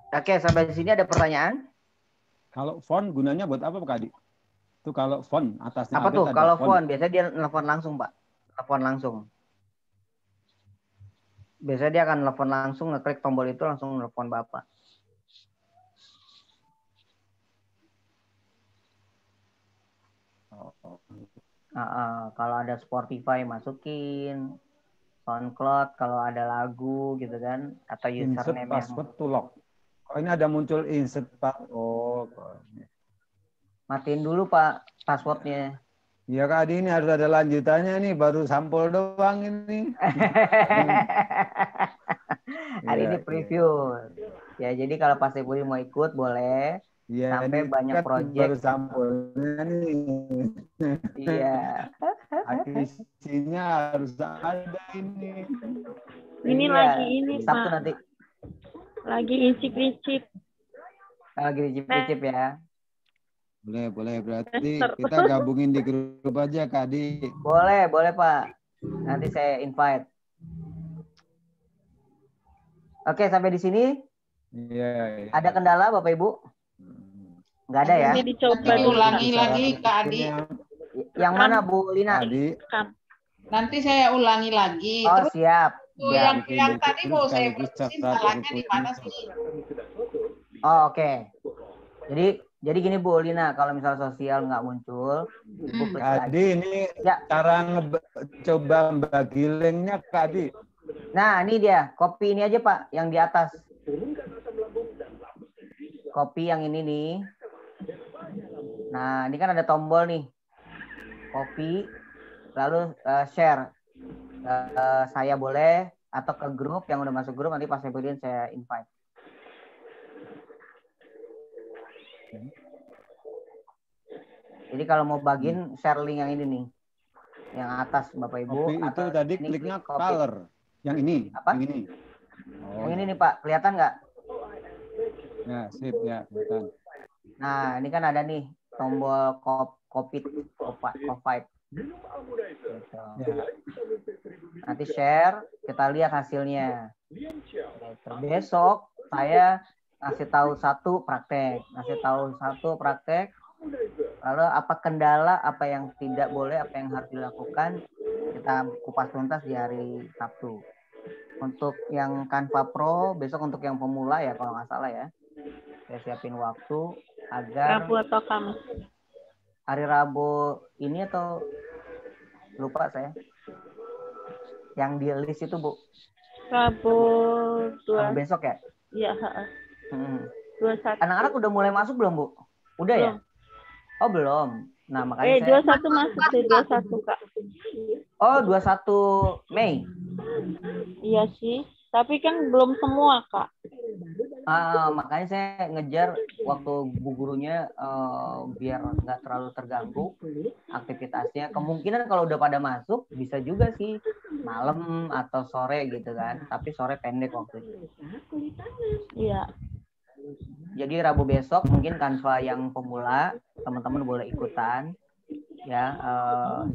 Oke, sampai di sini ada pertanyaan? Kalau font gunanya buat apa Pak Adi? Itu kalau font atasnya Apa tuh? ada Kalau font biasanya dia nelfon langsung Pak. Telepon langsung. Biasanya dia akan nelfon langsung, ngeklik tombol itu langsung nelfon Bapak. Kalau ada Spotify masukin, SoundCloud kalau ada lagu gitu kan, atau insert username password to lock. Oh, ini ada muncul insert password. Oh, matiin dulu Pak passwordnya. Ya Kak Adi, ini harus ada lanjutannya nih, baru sampel doang ini. Hari ini preview. Ya, jadi kalau Pak Saifudin mau ikut boleh. Ya, sampai ini banyak kan project. Baru sampelnya nih. Iya. Isinya harus ada ini. Ini iya. lagi ini Sabtu Pak. nanti. Lagi incip-incip. Lagi incip-incip ya. Boleh. Berarti kita gabungin di grup aja, Kak Adi. Boleh Pak. Nanti saya invite. Oke, sampai di sini. Iya. Ada kendala Bapak Ibu? Nggak ada ya? Nanti ulangi lagi Kak Adi. Yang mana Bu Lina? Adi. Nanti saya ulangi lagi. Oh, terus siap. yang tadi mau saya urusin salahnya di mana sih? Oh, oke. Jadi gini Bu Lina, kalau misal sosial nggak muncul, Ibu klik lagi. Adi, ini cara coba bagi linknya Kak Adi. Nah, ini dia. Copy ini aja Pak, yang di atas. Copy yang ini nih. Nah, ini kan ada tombol nih. Copy, lalu share. Saya boleh, atau ke grup, yang udah masuk grup, nanti pas saya invite. Jadi kalau mau bagiin, share link yang ini nih. Yang atas Bapak Ibu. Copy itu tadi kliknya color. Yang ini. Apa? Yang ini. Oh. Yang ini nih Pak, kelihatan nggak? Ya, sip ya, kelihatan. Nah, ini kan ada nih tombol copy. Gitu. Ya. Nanti share, kita lihat hasilnya. Gitu. Besok saya ngasih tahu satu praktek. Lalu apa kendala, apa yang tidak boleh, apa yang harus dilakukan, kita kupas tuntas di hari Sabtu. Untuk yang Canva Pro, besok untuk yang pemula ya kalau nggak salah ya. Saya siapin waktu agar Rabu atau Kamis. Hari Rabu ini atau lupa saya. Yang di list itu Bu. Rabu 2. Besok ya? Iya, 21. Anak-anak udah mulai masuk belum Bu? Udah belum. Ya? Oh belum. Nah makanya 21 masuk sih, 21 Kak. Oh 21 Mei. Iya sih. Tapi kan belum semua Kak. Makanya saya ngejar waktu bu gurunya biar nggak terlalu terganggu aktivitasnya. Kemungkinan kalau udah pada masuk bisa juga sih malam atau sore gitu kan. Tapi sore pendek waktunya. Iya. Jadi Rabu besok mungkin Canva yang pemula teman-teman boleh ikutan ya,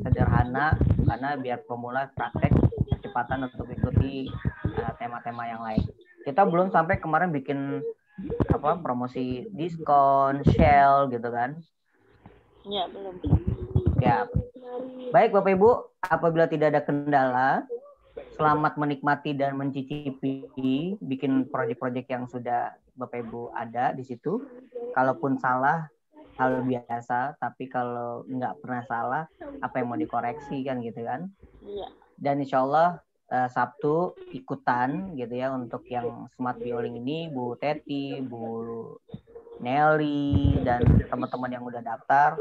sederhana karena biar pemula praktek kecepatan untuk ikuti tema-tema yang lain. Kita belum sampai kemarin bikin promosi diskon, Shell gitu kan? Iya, belum. Ya. Baik Bapak Ibu, apabila tidak ada kendala, selamat menikmati dan mencicipi bikin proyek-proyek yang sudah Bapak Ibu ada di situ. Kalaupun salah, hal biasa. Tapi kalau nggak pernah salah, apa yang mau dikoreksi kan gitu kan? Iya. Dan insya Allah Sabtu ikutan gitu ya untuk yang Smart Bioling ini, Bu Teti, Bu Nelly, dan teman-teman yang udah daftar.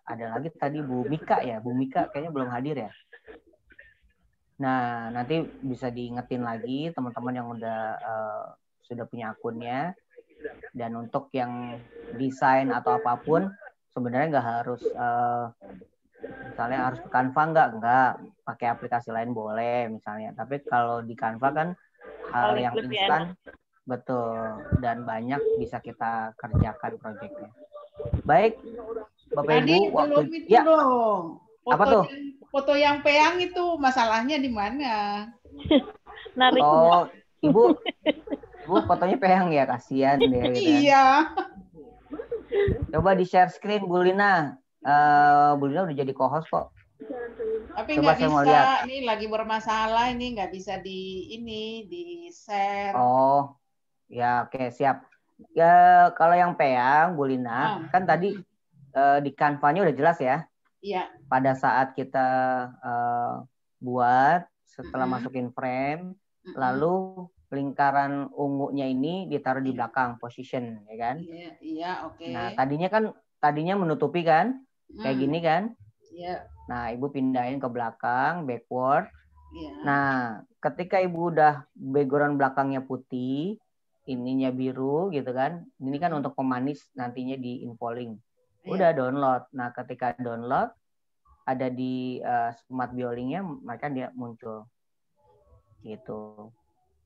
Ada lagi tadi Bu Mika ya. Bu Mika kayaknya belum hadir ya. Nah, nanti bisa diingetin lagi teman-teman yang udah sudah punya akunnya. Dan untuk yang desain atau apapun sebenarnya nggak harus misalnya harus ke Canva enggak, pakai aplikasi lain boleh misalnya. Tapi kalau di Canva kan hal yang instan, betul, dan banyak bisa kita kerjakan proyeknya. Baik, Bapak Tadi Ibu, waktu belum itu ya. dong. Apa tuh? Foto yang peyang itu masalahnya di mana? Narik. Oh, Ibu fotonya peyang ya, kasihan deh gitu kan. Iya. Coba di share screen Bu Lina. Bu Lina udah jadi co-host kok. Tapi Coba nggak saya mau bisa, lihat. ini lagi bermasalah, ini nggak bisa di share. Oh, ya oke, siap. Ya kalau yang peyang Bu Lina, kan tadi di Canva-nya udah jelas ya. Iya. Pada saat kita buat setelah masukin frame, lalu lingkaran ungunya ini ditaruh di belakang position, ya kan? Iya, oke. Nah, tadinya menutupi kan? Kayak gini kan? Iya. Nah, Ibu pindahin ke belakang, backward. Iya. Nah, ketika Ibu udah background belakangnya putih, ininya biru gitu kan. Ini kan untuk pemanis nantinya di infoling. Udah download. Nah, ketika download ada di smart biolingnya, maka dia muncul. Gitu.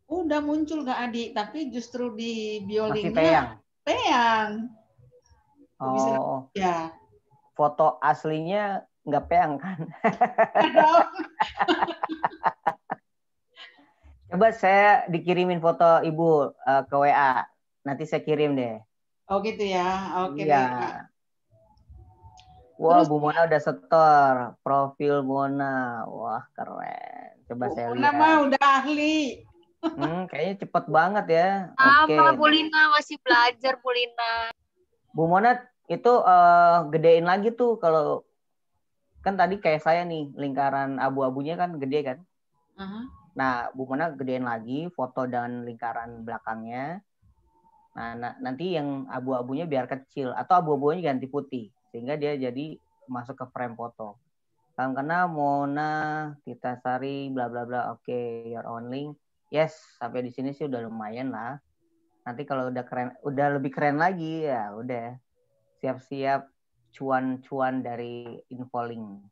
Udah muncul nggak Adi, tapi justru di biolingnya masih peyang. Peyang. Oh. Ya. Foto aslinya nggak peyang kan? Coba saya dikirimin foto Ibu ke WA. Nanti saya kirim deh. Oh gitu ya. Oke. Iya. Wah, Bu Mona udah setor profil Mona. Wah, keren. Coba saya lihat. Mona mah udah ahli. Kayaknya cepet banget ya. Oke. Bu Lina masih belajar, Bu Lina. Bu Mona itu gedein lagi tuh kalau kan tadi kayak saya nih lingkaran abu-abunya kan gede kan. Nah, Bu Mona gedein lagi foto dan lingkaran belakangnya. Nah, nanti yang abu-abunya biar kecil atau abu-abunya ganti putih sehingga dia jadi masuk ke frame foto. Salam kenal Mona Titasari bla bla bla. Oke, your own link. Yes, sampai di sini sih udah lumayan lah. Nanti kalau udah keren, udah lebih keren lagi ya udah siap-siap cuan-cuan dari infoling.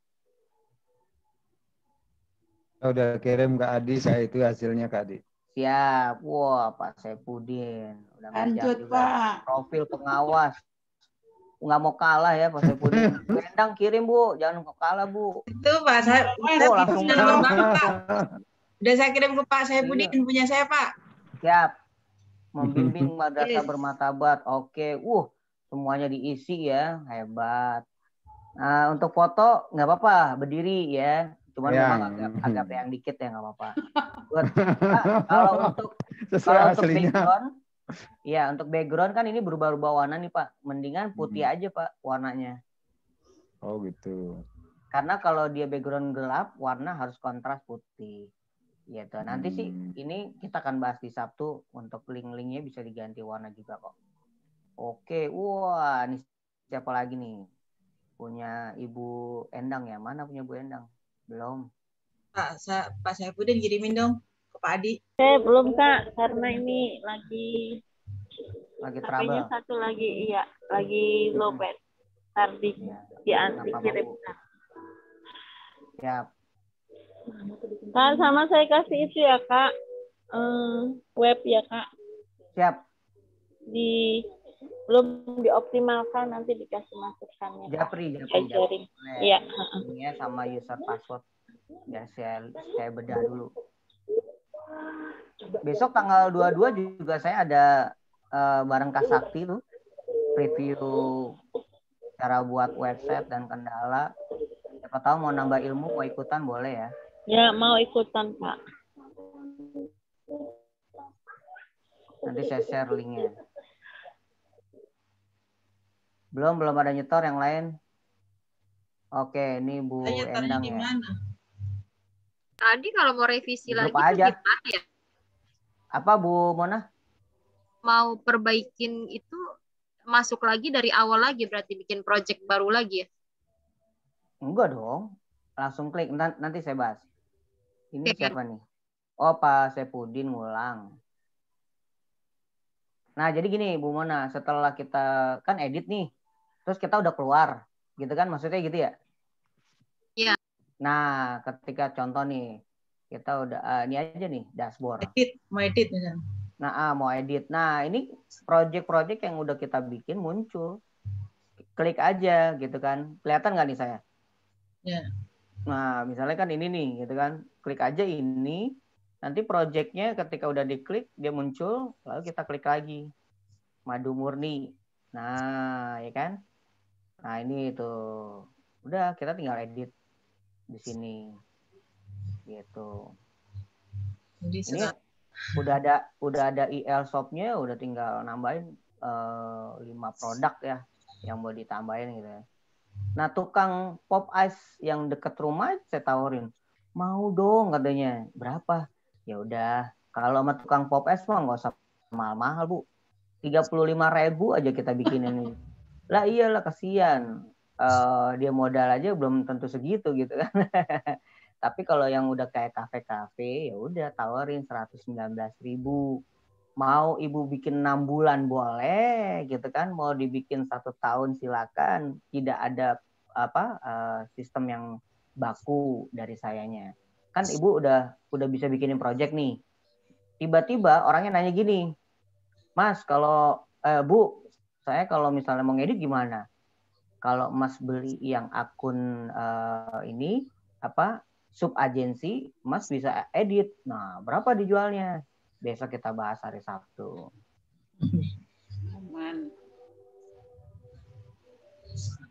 Udah kirim ke Adi, saya itu hasilnya ke Adi. Siap. Wah, Pak Saipudin. Udah ngajak juga Pak. profil pengawas. Nggak mau kalah ya Pak Saipudin. Bu Endang kirim Bu, jangan kalah Bu. Itu Pak, saya langsung udah saya kirim ke Pak Saipudin punya saya Pak. Siap. Membimbing madrasah bermartabat. Oke. Semuanya diisi ya. Hebat. Nah, untuk foto nggak apa-apa, berdiri ya. Cuman memang agak yang dikit ya nggak apa-apa. Kalau untuk background, ya untuk background kan ini berubah-ubah warna nih Pak. Mendingan putih aja Pak warnanya. Oh gitu. Karena kalau dia background gelap, warna harus kontras putih. Gitu. Nanti sih ini kita akan bahas di Sabtu untuk link-linknya bisa diganti warna juga kok. Oke, wah ini siapa lagi nih? Punya Ibu Endang ya? Mana punya Bu Endang? Belum. Pak Saipudin kirimin dong ke Pak Adi. Belum Kak, karena ini lagi trouble. Satu lagi, iya, lagi low bed. Ntar dikirim. Siap. Kak, sama saya kasih itu ya Kak, web ya Kak. Siap. Belum dioptimalkan, nanti dikasih masukannya. Japri. Iya. Ini sama user password. Ya saya bedah dulu. Besok tanggal 22 juga saya ada bareng Kak Sakti tuh review cara buat website dan kendala. Siapa tahu mau nambah ilmu, mau ikutan boleh ya. Ya, mau ikutan Pak. Nanti saya share linknya. Belum ada nyetor yang lain. Oke, ini Bu Endang ya. Tadi kalau mau revisi lagi aja. Gimana ya? Apa Bu Mona? Mau perbaikin itu masuk lagi dari awal lagi, berarti bikin project baru lagi ya? Enggak dong. Langsung klik, nanti saya bahas. Ini siapa nih? Oh, Pak Saipudin ngulang. Nah, jadi gini Bu Mona, setelah kita kan edit nih, terus kita udah keluar, gitu kan? Maksudnya gitu ya? Iya. Nah, ketika contoh nih, kita udah ini aja nih dashboard. Mau edit misalnya. Nah, mau edit. Nah, ini project-project yang udah kita bikin muncul. Klik aja gitu kan. Kelihatan nggak nih saya? Ya. Nah, misalnya kan ini nih, gitu kan. Klik aja ini. Nanti projectnya ketika udah diklik, dia muncul. Lalu kita klik lagi. Madu Murni. Nah, ya kan? Nah, ini tuh. Udah, kita tinggal edit di sini. Gitu. Jadi Ini udah ada IL shop-nya, udah tinggal nambahin 5 produk ya yang mau ditambahin gitu ya. Nah, tukang pop ice yang deket rumah saya tawarin, mau dong katanya. Berapa? Ya udah, kalau sama tukang pop ice mah nggak usah mahal-mahal Bu, 35.000 aja kita bikin ini. Lah iyalah, kasihan, dia modal aja belum tentu segitu gitu kan. Tapi kalau yang udah kayak kafe-kafe, ya udah tawarin 119.000. Mau ibu bikin 6 bulan boleh gitu kan, mau dibikin 1 tahun silakan, tidak ada sistem yang baku dari sayanya. Kan ibu udah bisa bikinin project nih, tiba-tiba orangnya nanya gini, Mas kalau Bu, saya kalau misalnya mau ngedit gimana? Kalau Mas beli yang akun ini sub agensi, Mas bisa edit. Nah, berapa dijualnya? Besok kita bahas hari Sabtu.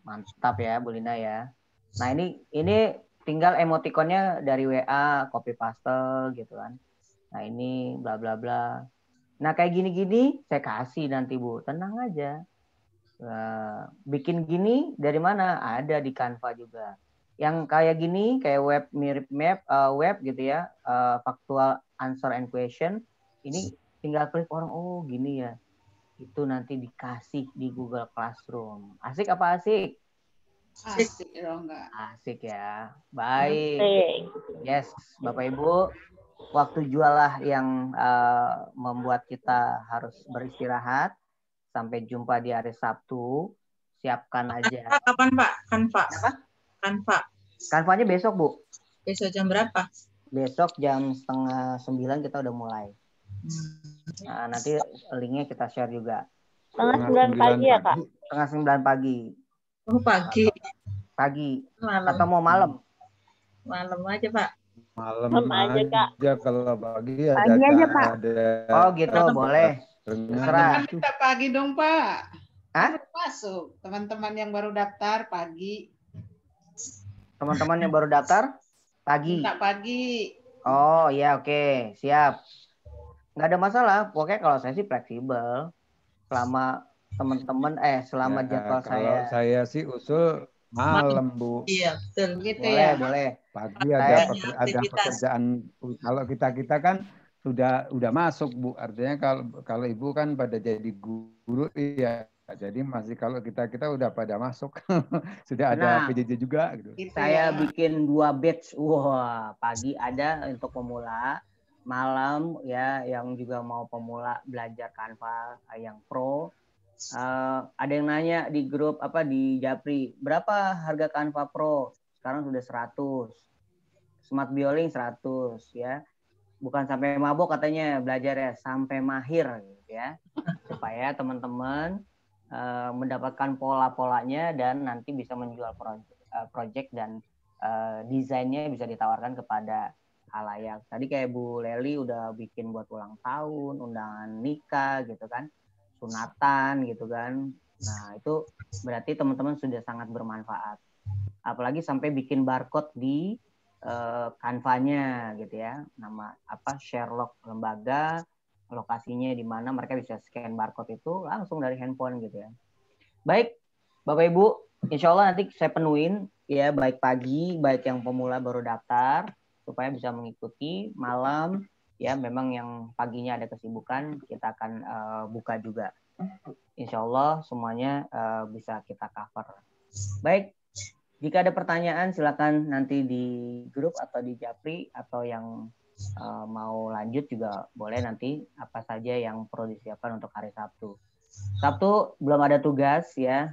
Mantap ya, Bu Lina ya. Nah, ini tinggal emotikonnya dari WA, copy paste gitu kan. Nah, ini bla bla bla. Nah, kayak gini-gini saya kasih nanti Bu. Tenang aja. Bikin gini dari mana? Ada di Canva juga. Yang kayak gini, kayak web mirip map, web gitu ya, factual answer and question. Ini tinggal klik orang, oh gini ya. Itu nanti dikasih di Google Classroom. Asik apa asik? Asik dong enggak? Asik ya. Baik. Asik. Yes, Bapak Ibu. Waktu jualah yang membuat kita harus beristirahat. Sampai jumpa di hari Sabtu. Siapkan aja. Kapan Pak? Canva. Apa? Canva. Canvanya besok Bu. Besok jam berapa? Besok jam 8:30 kita udah mulai. Nah, nanti linknya kita share juga. 8:30 pagi ya Kak? 8:30 pagi. Oh pagi. Pagi. Malam. Atau mau malam? Malam aja Pak. Malam aja Kak. Kalau pagi ada. Pagi aja Pak. Oh gitu, boleh. Teman-teman kita pagi dong Pak. Hah? Masuk. Teman-teman yang baru daftar pagi. Teman-teman yang baru daftar pagi. Minta pagi. Oh iya, oke, siap. Nggak ada masalah. Pokoknya kalau saya sih fleksibel. Selama teman-teman selama jadwal kalau saya sih usul malam Bu. Iya betul. Gitu boleh, ya. boleh. Pagi ada pekerjaan. Kalau kita kan sudah masuk Bu. Artinya kalau Ibu kan pada jadi guru ya. Jadi masih kalau kita udah pada masuk. Sudah ada PJJ juga gitu. Saya bikin 2 batch. Wah, pagi ada untuk pemula, malam ya yang juga mau pemula belajar Canva yang pro. Ada yang nanya di grup di Japri, berapa harga Canva Pro? Sekarang sudah 100. Smart Bioling 100 ya. Bukan sampai mabok katanya belajar ya, sampai mahir gitu ya. Supaya teman-teman mendapatkan pola-polanya dan nanti bisa menjual project dan desainnya bisa ditawarkan kepada halayak. Tadi kayak Bu Leli udah bikin buat ulang tahun, undangan nikah gitu kan, sunatan gitu kan. Nah itu berarti teman-teman sudah sangat bermanfaat. Apalagi sampai bikin barcode di Canva-nya gitu ya, nama Sherlock Lembaga, lokasinya di mana, mereka bisa scan barcode itu langsung dari handphone gitu ya. Baik, Bapak Ibu, insya Allah nanti saya penuhin ya, baik pagi, baik yang pemula baru daftar, supaya bisa mengikuti. Malam ya, memang yang paginya ada kesibukan, kita akan buka juga. Insya Allah semuanya bisa kita cover. Baik, jika ada pertanyaan silakan nanti di grup atau di Japri atau yang mau lanjut juga boleh, nanti apa saja yang perlu disiapkan untuk hari Sabtu. Sabtu belum ada tugas ya.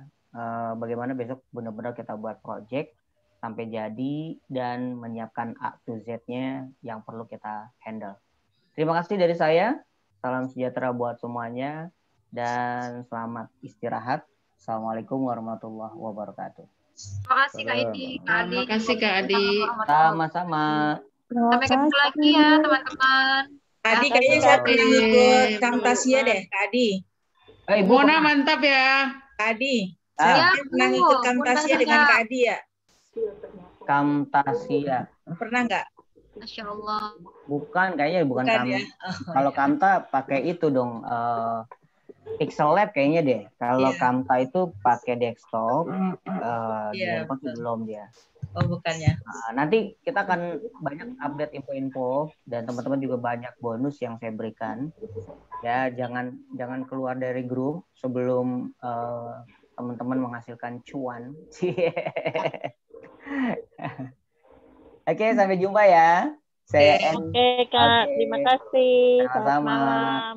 Bagaimana besok benar-benar kita buat project sampai jadi dan menyiapkan A to Z-nya yang perlu kita handle. Terima kasih dari saya. Salam sejahtera buat semuanya dan selamat istirahat. Assalamualaikum warahmatullahi wabarakatuh. Terima kasih Kak Edi. Terima kasih Kak Adi. Sama-sama. Sampai ketemu lagi ya teman-teman. Kak Adi kayaknya saya pernah ngikut Camtasia deh, Kak Adi. Ibu Mona mantap ya. Kak Adi, Ya, saya pernah ngikut Camtasia dengan Kak Adi ya? Camtasia. Pernah nggak? Masya Allah. Bukan, kayaknya bukan Bukan Cam. ya? Kalau Camta pakai itu dong, Pixel Lab kayaknya deh. Kalau Iya. Camta itu pakai desktop, Iya, handphone betul. belum dia. Oh, bukan ya. Nanti kita akan banyak update info-info dan teman-teman juga banyak bonus yang saya berikan. Ya, jangan keluar dari grup sebelum teman-teman menghasilkan cuan. Oke, sampai jumpa ya. Saya Oke, Kak. Terima kasih. Selamat Sama-sama. malam.